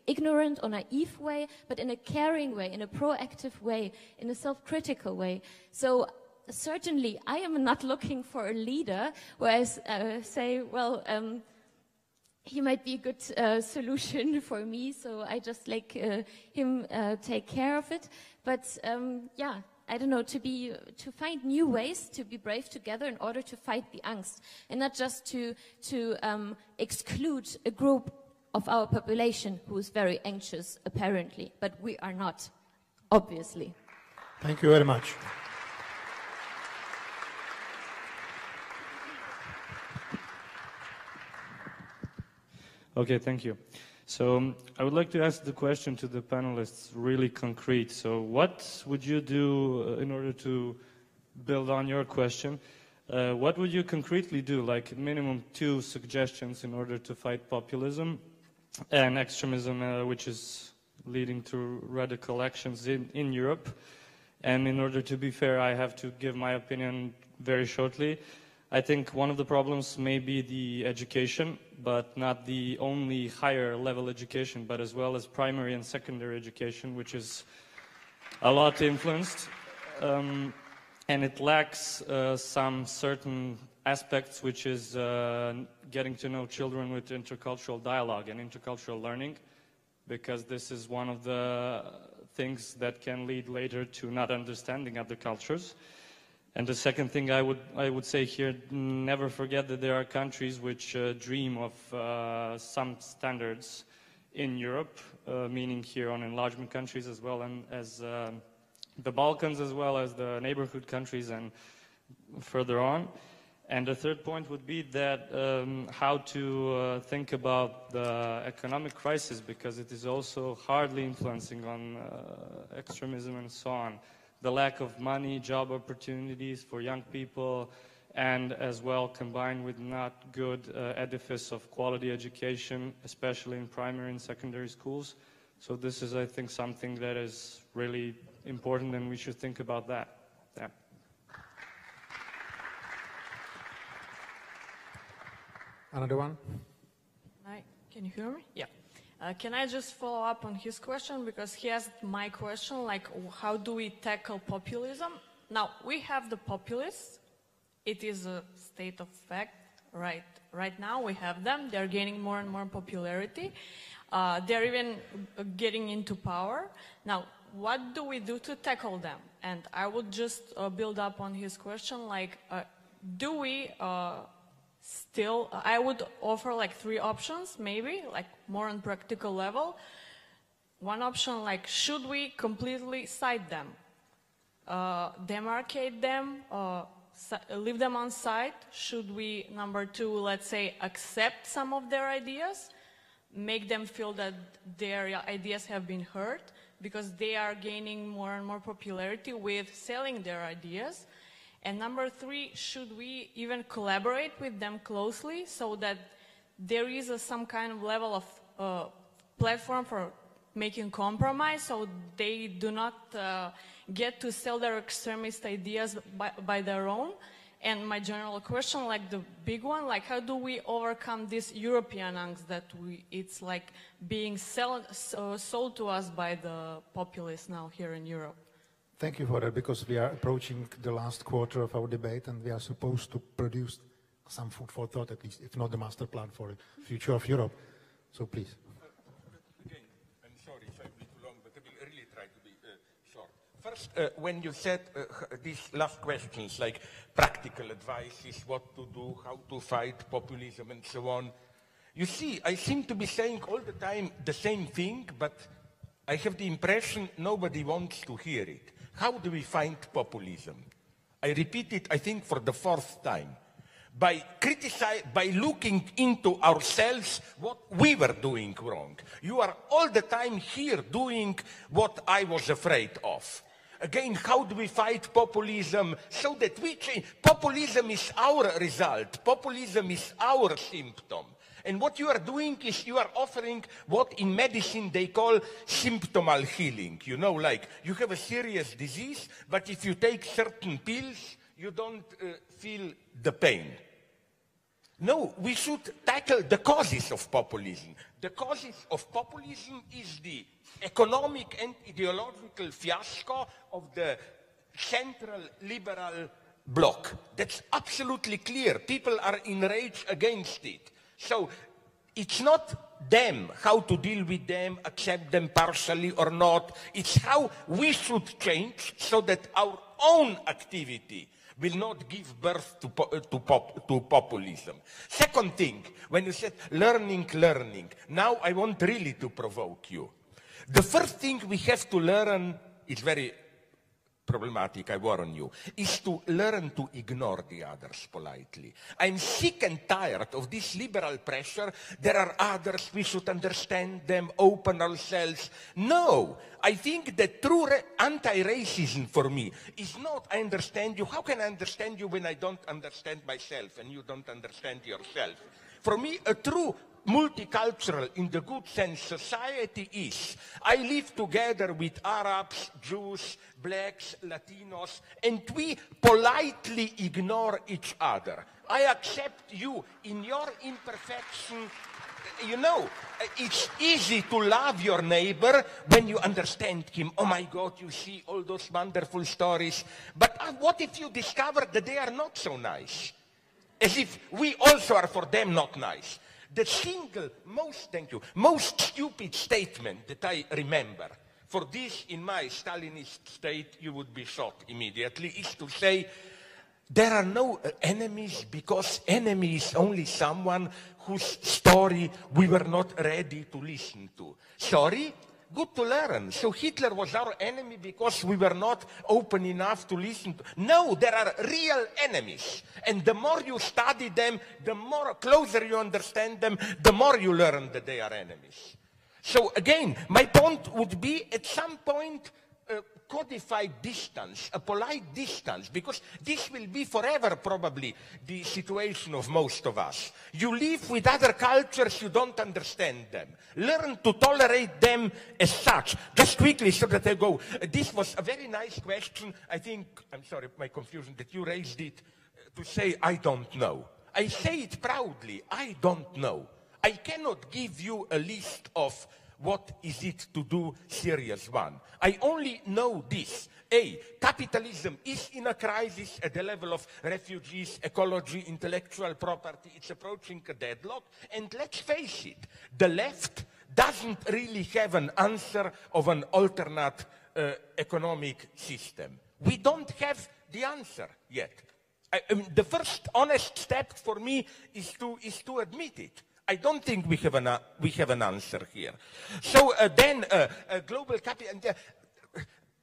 ignorant or naive way, but in a caring way, in a proactive way, in a self-critical way. So certainly, I am not looking for a leader where I say, well, he might be a good solution for me, so I just him take care of it. But to find new ways to be brave together in order to fight the Angst, and not just to exclude a group of our population who is very anxious, apparently, but we are not, obviously.
Thank you very much.
Okay, thank you. So I would like to ask the question to the panelists really concrete. So what would you do in order to build on your question? What would you concretely do, like minimum 2 suggestions in order to fight populism and extremism, which is leading to radical actions in Europe? And in order to be fair, I have to give my opinion very shortly. I think one of the problems may be the education, but not the only higher level education, but as well as primary and secondary education, which is a lot influenced. And it lacks some certain aspects, which is getting to know children with intercultural dialogue and intercultural learning, because this is one of the things that can lead later to not understanding other cultures. And the second thing I would say here, never forget that there are countries which dream of some standards in Europe, meaning here on enlargement countries as well as the Balkans, as well as the neighborhood countries and further on. And the third point would be that how to think about the economic crisis, because it is also hardly influencing on extremism and so on. The lack of money, job opportunities for young people, and as well combined with not good edifice of quality education, especially in primary and secondary schools. So this is, I think, something that is really important, and we should think about that. Yeah.
Another one?
Can you hear me? Yeah. Can I just follow up on his question, because he asked my question, like, how do we tackle populism? Now, we have the populists. It is a state of fact. Right now we have them. They're gaining more and more popularity. They're even getting into power. Now, what do we do to tackle them? And I would just build up on his question, like, do we still, I would offer like 3 options, maybe, like more on practical level. One option, like, should we completely cite them? Demarcate them? Leave them on site? Should we, number 2, let's say, accept some of their ideas? Make them feel that their ideas have been heard, because they are gaining more and more popularity with selling their ideas. And number 3, should we even collaborate with them closely so that there is some kind of level of platform for making compromise, so they do not get to sell their extremist ideas by their own? And my general question, like the big one, like, how do we overcome this European angst that it's like being sold to us by the populists now here in Europe?
Thank you for that, because we are approaching the last quarter of our debate, and we are supposed to produce some food for thought, at least, if not the master plan for the future of Europe. So please.
Again, I'm sorry if I'll be too long, but I will really try to be short. First, when you said these last questions, like practical advices, what to do, how to fight populism, and so on, you see, I seem to be saying all the time the same thing, but I have the impression nobody wants to hear it. How do we find populism? I repeat it, I think, for the 4th time. By looking into ourselves what we were doing wrong. You are all the time here doing what I was afraid of. Again, how do we fight populism so that we change? Populism is our result. Populism is our symptom. And what you are doing is you are offering what in medicine they call symptomal healing. You know, like you have a serious disease, but if you take certain pills, you don't feel the pain. No, we should tackle the causes of populism. The causes of populism is the economic and ideological fiasco of the central liberal bloc. That's absolutely clear. People are enraged against it. So it's not them, how to deal with them, accept them partially or not. It's how we should change so that our own activity will not give birth to populism. Second thing, when you said learning, now I want really to provoke you. The first thing we have to learn is very problematic, I warn you, is to learn to ignore the others politely. I'm sick and tired of this liberal pressure. There are others, we should understand them, open ourselves. No, I think that true anti-racism for me is not, I understand you. How can I understand you when I don't understand myself and you don't understand yourself? For me, a true multicultural, in the good sense, society is, I live together with Arabs, Jews, blacks, Latinos, and we politely ignore each other. I accept you in your imperfection. You know, it's easy to love your neighbor when you understand him. Oh my God, you see all those wonderful stories. But what if you discover that they are not so nice? As if we also are for them not nice. The single most stupid statement that I remember, for this in my Stalinist state you would be shot immediately, is to say, there are no enemies because enemy is only someone whose story we were not ready to listen to. Sorry? Good to learn. So Hitler was our enemy because we were not open enough to listen to. No, there are real enemies. And the more you study them, the more closer you understand them, the more you learn that they are enemies. So again, my point would be at some point codified distance, a polite distance, because this will be forever probably the situation of most of us. You live with other cultures, you don't understand them. Learn to tolerate them as such. Just quickly so that I go. This was a very nice question. I think, I'm sorry, my confusion, that you raised it to say, I don't know. I say it proudly, I don't know. I cannot give you a list of what is it to do serious one. I only know this. A, capitalism is in a crisis at the level of refugees, ecology, intellectual property. It's approaching a deadlock. And let's face it, the left doesn't really have an answer of an alternate economic system. We don't have the answer yet. The first honest step for me is to admit it. I don't think we have an answer here. So then global capitalism,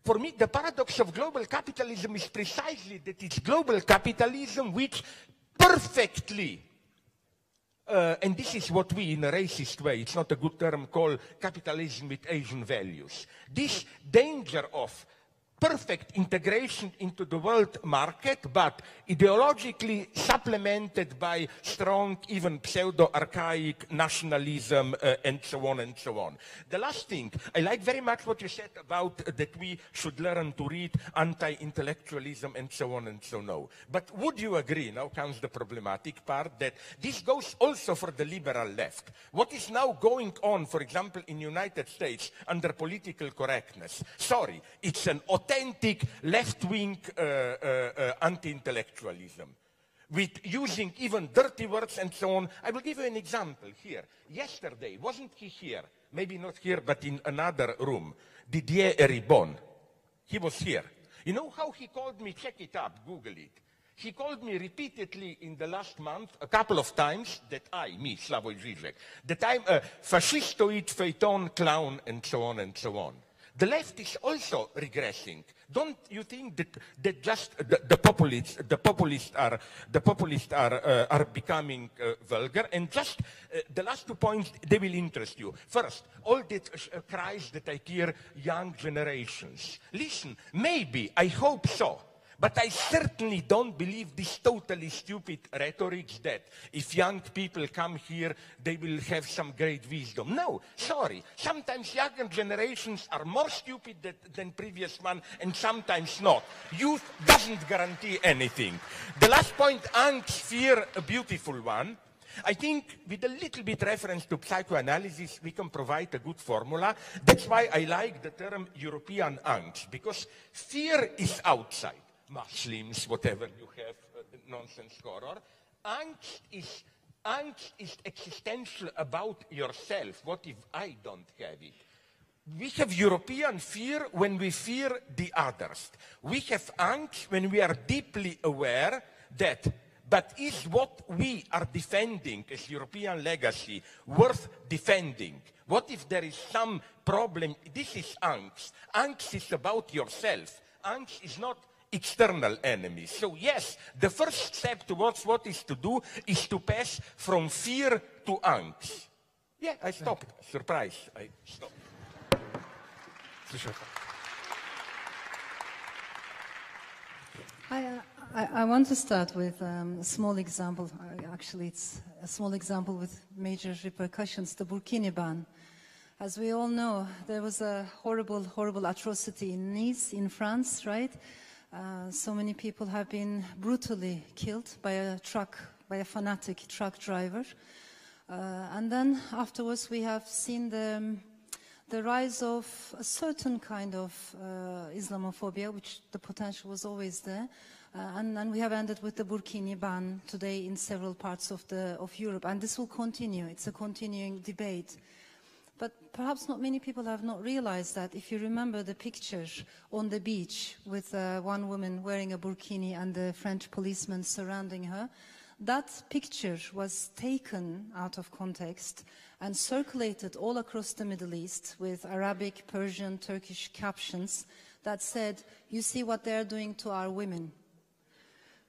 for me the paradox of global capitalism is precisely that it's global capitalism which perfectly, and this is what we in a racist way, it's not a good term, call capitalism with Asian values. This danger of perfect integration into the world market, but ideologically supplemented by strong, even pseudo-archaic nationalism, and so on and so on. The last thing, I like very much what you said about that we should learn to read anti-intellectualism and so on and so on. But would you agree, now comes the problematic part, that this goes also for the liberal left? What is now going on, for example, in the United States under political correctness? Sorry, it's an authentic left-wing anti-intellectualism, with using even dirty words and so on. I will give you an example here. Yesterday, wasn't he here? Maybe not here, but in another room. Didier Eribon. He was here. You know how he called me? Check it up, Google it. He called me repeatedly in the last month, a couple of times, that me, Slavoj Žižek, that I'm a fascistoid, feuilleton, clown, and so on and so on. The left is also regressing. Don't you think that just the populists are becoming vulgar? And just the last 2 points, they will interest you. First, all the cries that I hear, young generations. Listen, maybe, I hope so. But I certainly don't believe this totally stupid rhetoric that if young people come here, they will have some great wisdom. No, sorry. Sometimes younger generations are more stupid than previous one, and sometimes not. Youth doesn't guarantee anything. The last point, Angst, fear, a beautiful one. I think with a little bit reference to psychoanalysis, we can provide a good formula. That's why I like the term European Angst, because fear is outside. Muslims, whatever you have, nonsense horror. Angst is existential about yourself. What if I don't have it? We have European fear when we fear the others. We have angst when we are deeply aware that, but is what we are defending as European legacy worth defending? What if there is some problem? This is angst. Angst is about yourself. angst is not external enemies. So yes, the first step towards what is to do is to pass from fear to angst. Yeah, I stopped. Surprise, I stopped.
I want to start with a small example. Actually, it's a small example with major repercussions, the burkini ban. As we all know, there was a horrible, horrible atrocity in Nice, in France, right? So many people have been brutally killed by a truck, by a fanatic truck driver. And then afterwards we have seen the rise of a certain kind of Islamophobia, which the potential was always there. And then we have ended with the burkini ban today in several parts of Europe. And this will continue. It's a continuing debate. But perhaps not many people have not realized that if you remember the picture on the beach with one woman wearing a burkini and the French policeman surrounding her, that picture was taken out of context and circulated all across the Middle East with Arabic, Persian, Turkish captions that said, "You see what they're doing to our women."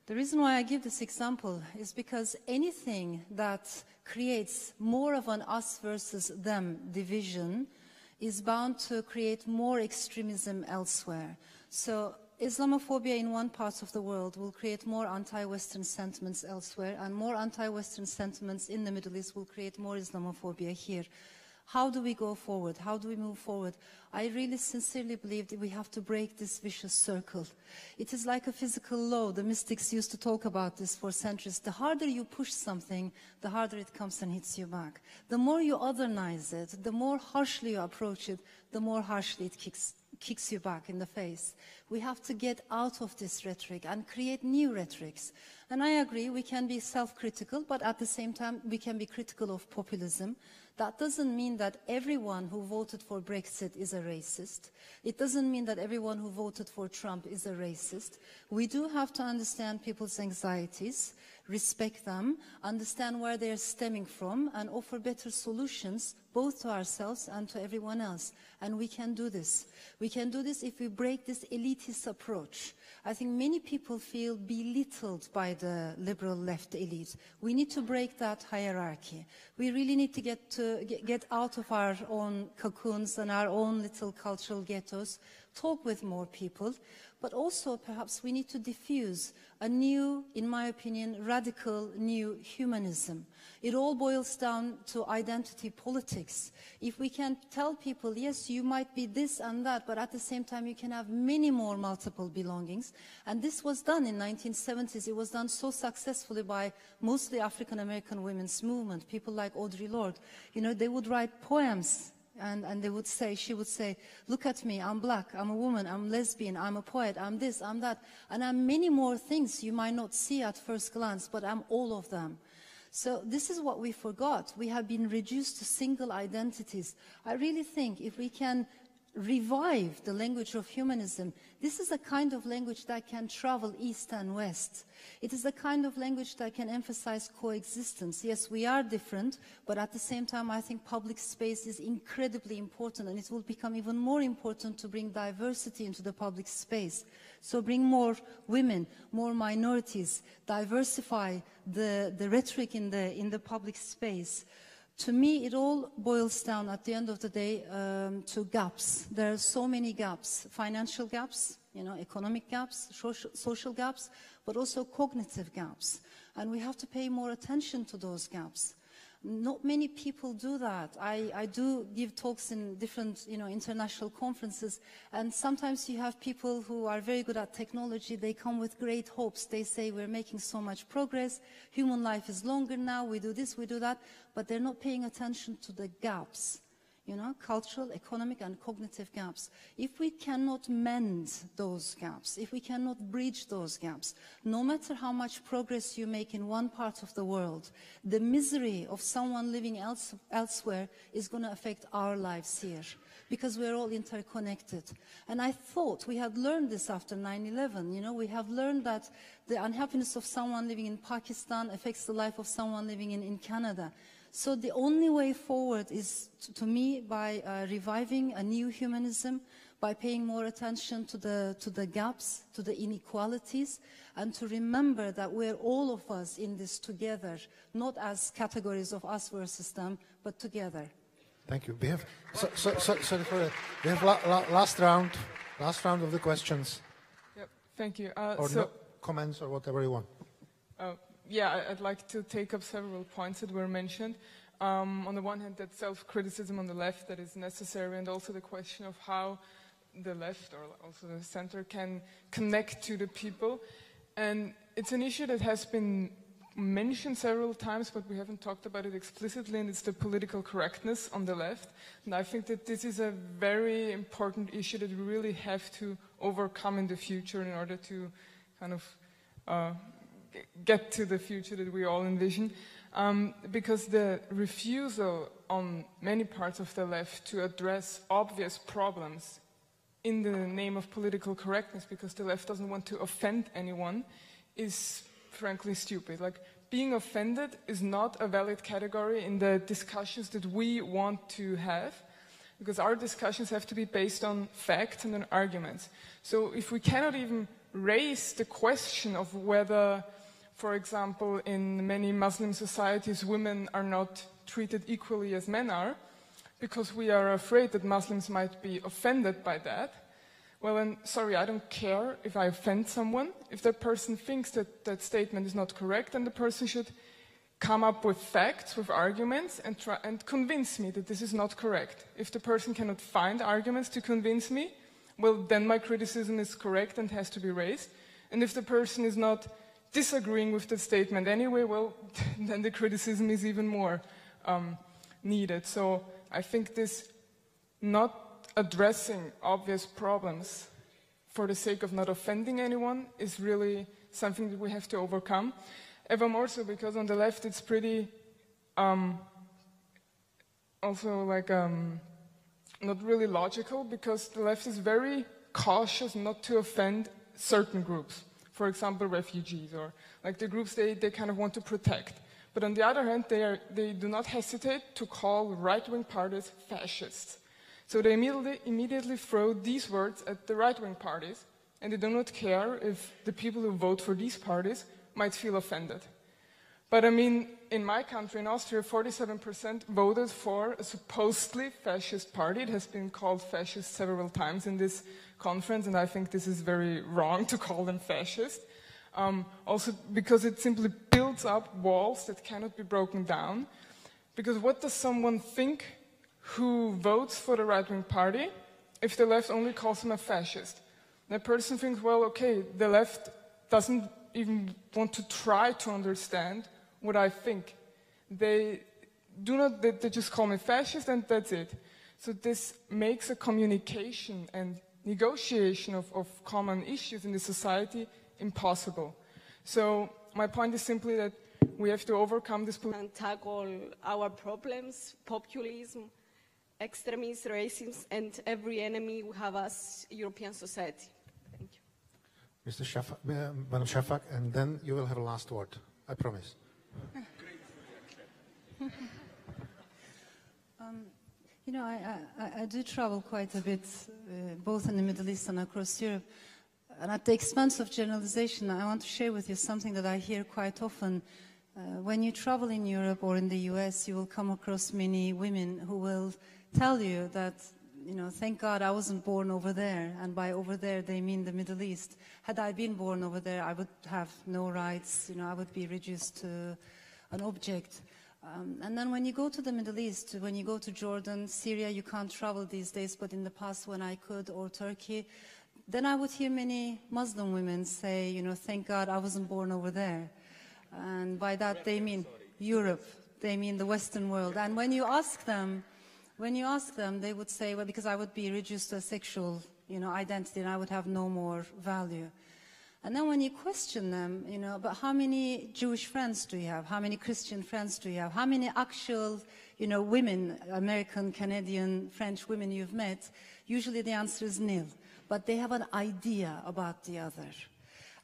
The reason why I give this example is because anything that creates more of an us versus them division is bound to create more extremism elsewhere. So Islamophobia in one part of the world will create more anti-Western sentiments elsewhere, and more anti-Western sentiments in the Middle East will create more Islamophobia here. How do we go forward? How do we move forward? I really sincerely believe that we have to break this vicious circle. It is like a physical law. The mystics used to talk about this for centuries. The harder you push something, the harder it comes and hits you back. The more you otherize it, the more harshly you approach it, the more harshly it kicks you back in the face. We have to get out of this rhetoric and create new rhetorics. And I agree, we can be self-critical, but at the same time, we can be critical of populism. That doesn't mean that everyone who voted for Brexit is a racist. It doesn't mean that everyone who voted for Trump is a racist. We do have to understand people's anxieties, respect them, understand where they're stemming from, and offer better solutions both to ourselves and to everyone else. And we can do this. We can do this if we break this elitist approach. I think many people feel belittled by the liberal left elite. We need to break that hierarchy. We really need to get out of our own cocoons and our own little cultural ghettos, talk with more people, but also perhaps we need to diffuse a new, in my opinion, radical new humanism. It all boils down to identity politics. If we can tell people, yes, you might be this and that, but at the same time you can have many more multiple belongings. And this was done in 1970s. It was done so successfully by mostly African-American women's movement, people like Audre Lorde. You know, they would write poems. And they would say, she would say, look at me, I'm black, I'm a woman, I'm lesbian, I'm a poet, I'm this, I'm that. And I'm many more things you might not see at first glance, but I'm all of them. So this is what we forgot. We have been reduced to single identities. I really think if we can revive the language of humanism, this is a kind of language that can travel east and west. It is a kind of language that can emphasize coexistence. Yes, we are different, but at the same time, I think public space is incredibly important, and it will become even more important to bring diversity into the public space. So bring more women, more minorities, diversify the rhetoric in the public space. To me, it all boils down at the end of the day to gaps. There are so many gaps, financial gaps, you know, economic gaps, social gaps, but also cognitive gaps. And we have to pay more attention to those gaps. Not many people do that. I do give talks in different, you know, international conferences, and sometimes you have people who are very good at technology. They come with great hopes. They say, we're making so much progress, human life is longer now, we do this, we do that, but they're not paying attention to the gaps, you know, cultural, economic, and cognitive gaps. If we cannot mend those gaps, if we cannot bridge those gaps, no matter how much progress you make in one part of the world, the misery of someone living elsewhere is going to affect our lives here, because we're all interconnected. And I thought we had learned this after 9/11. You know, we have learned that the unhappiness of someone living in Pakistan affects the life of someone living in Canada. So the only way forward is, to me, by reviving a new humanism, by paying more attention to the gaps, to the inequalities, and to remember that we're all of us in this together, not as categories of us versus them, but together.
Thank you. We have sorry for that. We have last round of the questions.
Yep. Thank you.
Or no comments or whatever you want.
Yeah, I'd like to take up several points that were mentioned. On the one hand, that self-criticism on the left that is necessary, and also the question of how the left or also the center can connect to the people. And it's an issue that has been mentioned several times, but we haven't talked about it explicitly, and it's the political correctness on the left. And I think that this is a very important issue that we really have to overcome in the future in order to kind of get to the future that we all envision. Because the refusal on many parts of the left to address obvious problems in the name of political correctness, because the left doesn't want to offend anyone, is frankly stupid. Like, being offended is not a valid category in the discussions that we want to have, because our discussions have to be based on facts and on arguments. So if we cannot even raise the question of whether, for example, in many Muslim societies, women are not treated equally as men are, because we are afraid that Muslims might be offended by that, well, then, sorry, I don't care if I offend someone. If that person thinks that that statement is not correct, then the person should come up with facts, with arguments, and try and convince me that this is not correct. If the person cannot find arguments to convince me, well, then my criticism is correct and has to be raised. And if the person is not disagreeing with the statement anyway, well, then the criticism is even more needed. So I think this not addressing obvious problems for the sake of not offending anyone is really something that we have to overcome. Ever more so because on the left it's pretty also like not really logical, because the left is very cautious not to offend certain groups. For example, refugees, or like the groups they kind of want to protect. But on the other hand, they do not hesitate to call right-wing parties fascists. So they immediately throw these words at the right-wing parties, and they do not care if the people who vote for these parties might feel offended. But I mean, in my country, in Austria, 47% voted for a supposedly fascist party. It has been called fascist several times in this conference, and I think this is very wrong to call them fascist. Also because it simply builds up walls that cannot be broken down. Because what does someone think who votes for the right-wing party if the left only calls him a fascist? That person thinks, well, okay, the left doesn't even want to try to understand what I think. They just call me fascist and that's it. So this makes a communication and negotiation of common issues in the society impossible. So my point is simply that we have to overcome this
and tackle our problems, populism, extremism, racism, and every enemy we have as European society. Thank you.
Mr. Shafak, Madam Shafak, and then you will have a last word. I promise.
You know, I do travel quite a bit, both in the Middle East and across Europe. And at the expense of generalization, I want to share with you something that I hear quite often. When you travel in Europe or in the US, you will come across many women who will tell you that, you know, thank God I wasn't born over there. And by over there, they mean the Middle East. Had I been born over there, I would have no rights. You know, I would be reduced to an object. And then when you go to the Middle East, when you go to Jordan, Syria, you can't travel these days, but in the past when I could, or Turkey, then I would hear many Muslim women say, you know, thank God I wasn't born over there. And by that they mean Europe, they mean the Western world. And when you ask them, they would say, well, because I would be reduced to a sexual, you know, identity and I would have no more value. And then when you question them, you know, but how many Jewish friends do you have? How many Christian friends do you have? How many actual, you know, women, American, Canadian, French women you've met? Usually the answer is nil. But they have an idea about the other.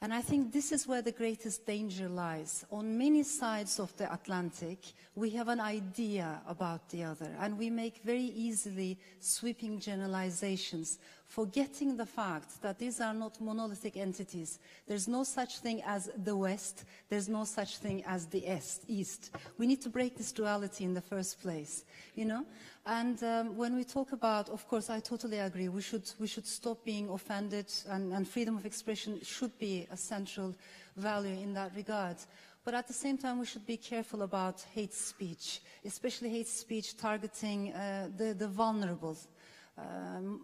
And I think this is where the greatest danger lies. On many sides of the Atlantic, we have an idea about the other, and we make very easily sweeping generalizations, forgetting the fact that these are not monolithic entities. There's no such thing as the West. There's no such thing as the East. We need to break this duality in the first place, you know? And when we talk about, of course, I totally agree, we should stop being offended, and freedom of expression should be a central value in that regard. But at the same time, we should be careful about hate speech, especially hate speech targeting the vulnerable,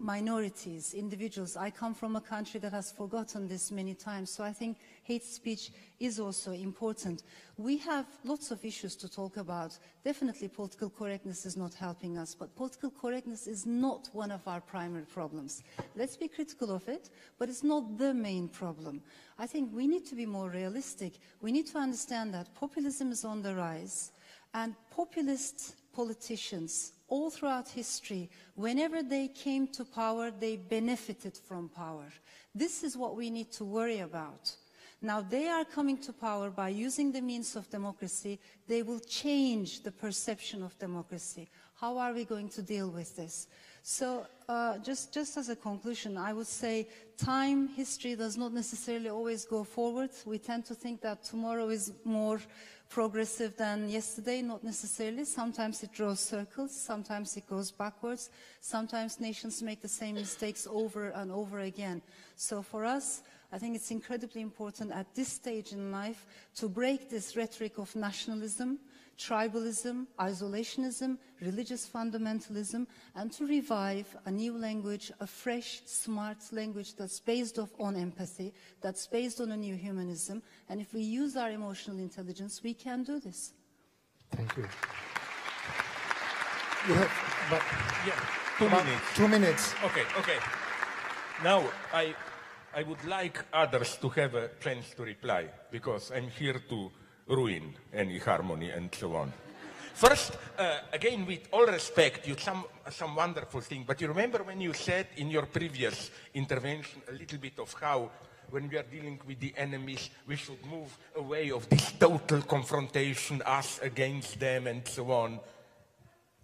minorities, individuals. I come from a country that has forgotten this many times, so I think hate speech is also important. We have lots of issues to talk about. Definitely political correctness is not helping us, but political correctness is not one of our primary problems. Let's be critical of it, but it's not the main problem. I think we need to be more realistic. We need to understand that populism is on the rise, and populist politicians all throughout history, whenever they came to power, they benefited from power. This is what we need to worry about. Now, they are coming to power by using the means of democracy. They will change the perception of democracy. How are we going to deal with this? So, just as a conclusion, I would say history does not necessarily always go forward. We tend to think that tomorrow is more progressive than yesterday, not necessarily. Sometimes it draws circles, sometimes it goes backwards, sometimes nations make the same mistakes over and over again. So for us, I think it's incredibly important at this stage in life to break this rhetoric of nationalism, tribalism, isolationism, religious fundamentalism, and to revive a new language, a fresh, smart language that's based on empathy, that's based on a new humanism. And if we use our emotional intelligence, we can do this.
Thank you. You have, but
yeah,
2 minutes.
Okay. Now, I would like others to have a chance to reply, because I'm here to ruin any harmony and so on. First, again, with all respect, you some wonderful thing, but you remember when you said in your previous intervention a little bit of how, when we are dealing with the enemies, we should move away of this total confrontation, us against them and so on.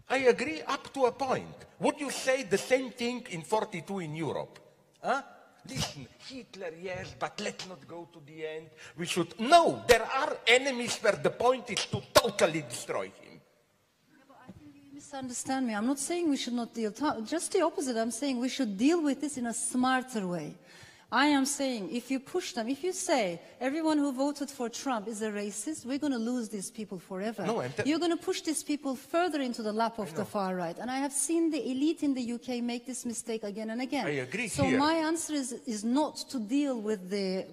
I agree up to a point. Would you say the same thing in 42 in Europe? Huh? Listen, Hitler, yes, but let's not go to the end. We should... No, there are enemies where the point is to totally destroy him.
Yeah, but I think you misunderstand me. I'm not saying we should not deal... Just the opposite. I'm saying we should deal with this in a smarter way. I am saying if you push them, if you say everyone who voted for Trump is a racist, we're going to lose these people forever.
No,
you're going to push these people further into the lap of the far right. And I have seen the elite in the UK make this mistake again and again.
I agree
so
here.
my answer is not to deal with the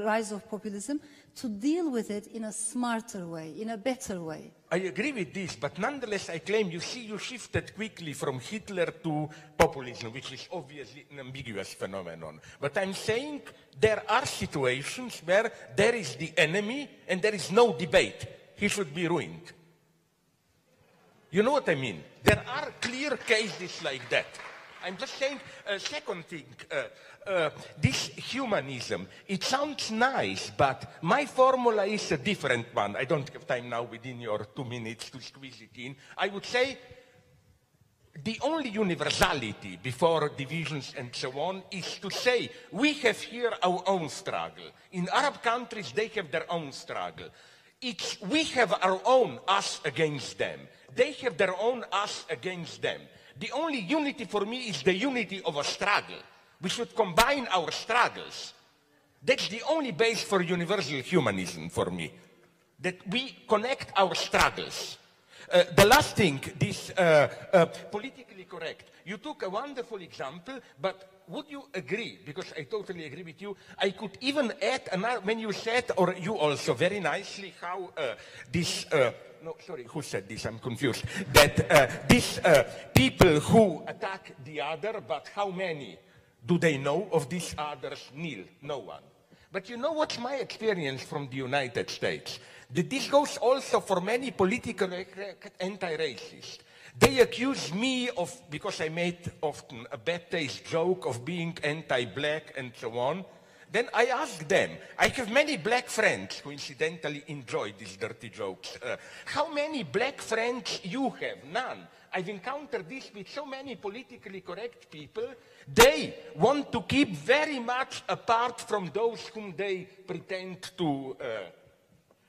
rise of populism, to deal with it in a smarter way, in a better way.
I agree with this, but nonetheless I claim, you see, you shifted quickly from Hitler to populism, which is obviously an ambiguous phenomenon. But I'm saying there are situations where there is the enemy and there is no debate. He should be ruined. You know what I mean? There are clear cases like that. I'm just saying, second thing, this humanism, it sounds nice, but my formula is a different one. I don't have time now within your 2 minutes to squeeze it in. I would say the only universality before divisions and so on is to say we have here our own struggle. In Arab countries, they have their own struggle. We have our own us against them. They have their own us against them. The only unity for me is the unity of a struggle. We should combine our struggles. That's the only base for universal humanism for me, that we connect our struggles. The last thing, this politically correct. You took a wonderful example, but would you agree, because I totally agree with you, I could even add another, when you said, or you also very nicely, how this... no, sorry, who said this? I'm confused. That these people who attack the other, but how many do they know of these others? Nil, no one. But you know what's my experience from the United States? That this goes also for many political anti-racists. They accuse me of, because I made often a bad taste joke of being anti-black and so on, Then I ask them, I have many black friends who incidentally enjoy these dirty jokes. How many black friends you have? None. I've encountered this with so many politically correct people. They want to keep very much apart from those whom they pretend to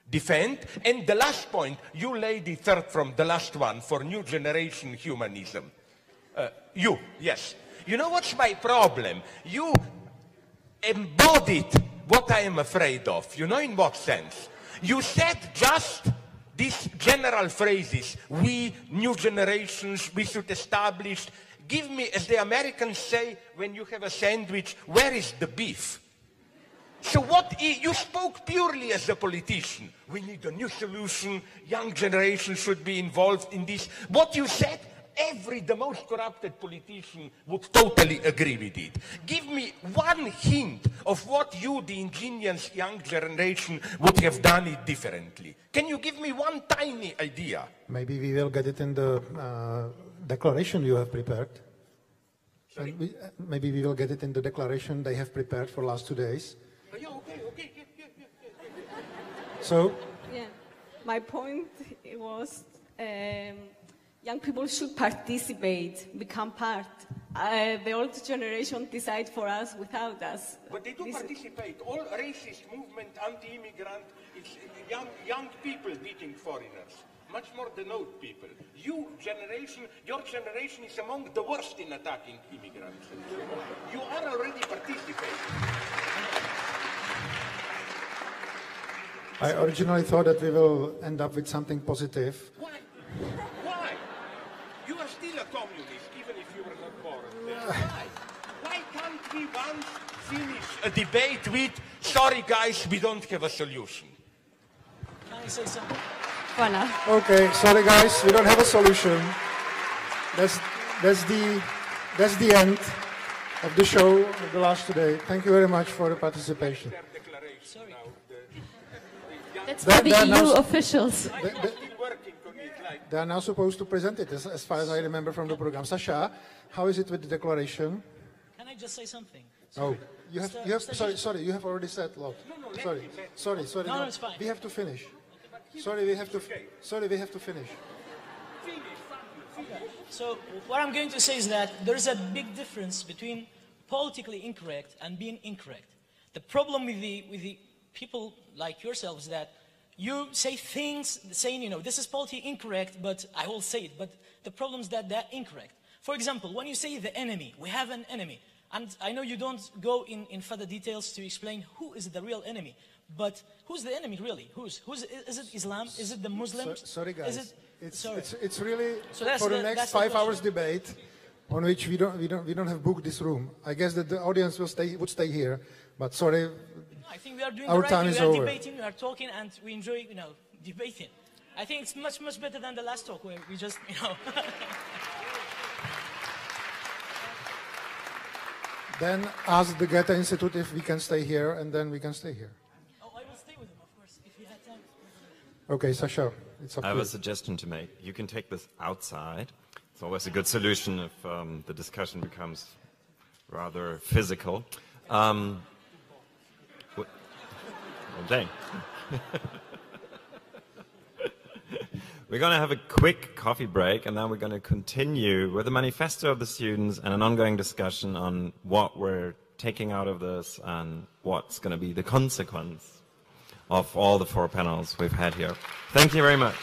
defend. And the last point, you lady third from the last one, for new generation humanism. Yes. You know what's my problem? You embodied what I am afraid of. You know in what sense? You said just these general phrases, we, new generations, we should establish. Give me, as the Americans say, when you have a sandwich, where is the beef? So you spoke purely as a politician. We need a new solution, young generation should be involved in this. What you said, the most corrupted politician would totally agree with it. Give me one hint of what you, the ingenious young generation, would have done it differently. Can you give me one tiny idea?
Maybe we will get it in the declaration you have prepared. Maybe we will get it in the declaration they have prepared for the last 2 days.
Yeah, okay.
So?
Yeah, my point was young people should participate, become part. The old generation decide for us without us.
But they do participate. All racist movement, anti-immigrant, it's young people beating foreigners. Much more than old people. Your generation is among the worst in attacking immigrants. You are already participating.
I originally thought that we will end up with something positive.
Why? You are still a communist, even if you were not born. Why can't we once finish a debate with, sorry guys, we don't have a solution?
Can I say something?
Voilà.
Okay, sorry guys, we don't have a solution. That's the end of the show of the last today. Thank you very much for the participation.
Sorry.
That's for the EU officials.
They are now supposed to present it, as far as I remember from the program. Sasha, how is it with the declaration?
Can I just say something?
Sorry. Sorry, you have already said a lot. Sorry.
No, it's fine.
We have to finish. Sorry, we have to finish.
So what I'm going to say is that there is a big difference between politically incorrect and being incorrect. The problem with the people like yourselves is that you say things saying, this is politically incorrect, but I will say it. But the problem is that they're incorrect. For example, when you say the enemy, we have an enemy. And I know you don't go in further details to explain who is the real enemy. But who's the enemy really? Is it Islam? Is it the Muslims?
Sorry guys,
sorry.
It's really for the next 5 hours debate on which we don't have booked this room. I guess that the audience would stay here, but sorry.
I think we are doing
our
the right
time
thing.
is
We are
over.
debating, we are talking, and we enjoy debating. I think it's much better than the last talk where we just
Then ask the Goethe Institute if we can stay here, and then we can stay here.
Oh, I will stay with them, of course, if you had time.
Okay, Sasha, it's up to
I
you.
have a suggestion to make. You can take this outside. It's always a good solution if the discussion becomes rather physical. Okay. We're going to have a quick coffee break, and then we're going to continue with the manifesto of the students and an ongoing discussion on what we're taking out of this and what's going to be the consequence of all the 4 panels we've had here. Thank you very much.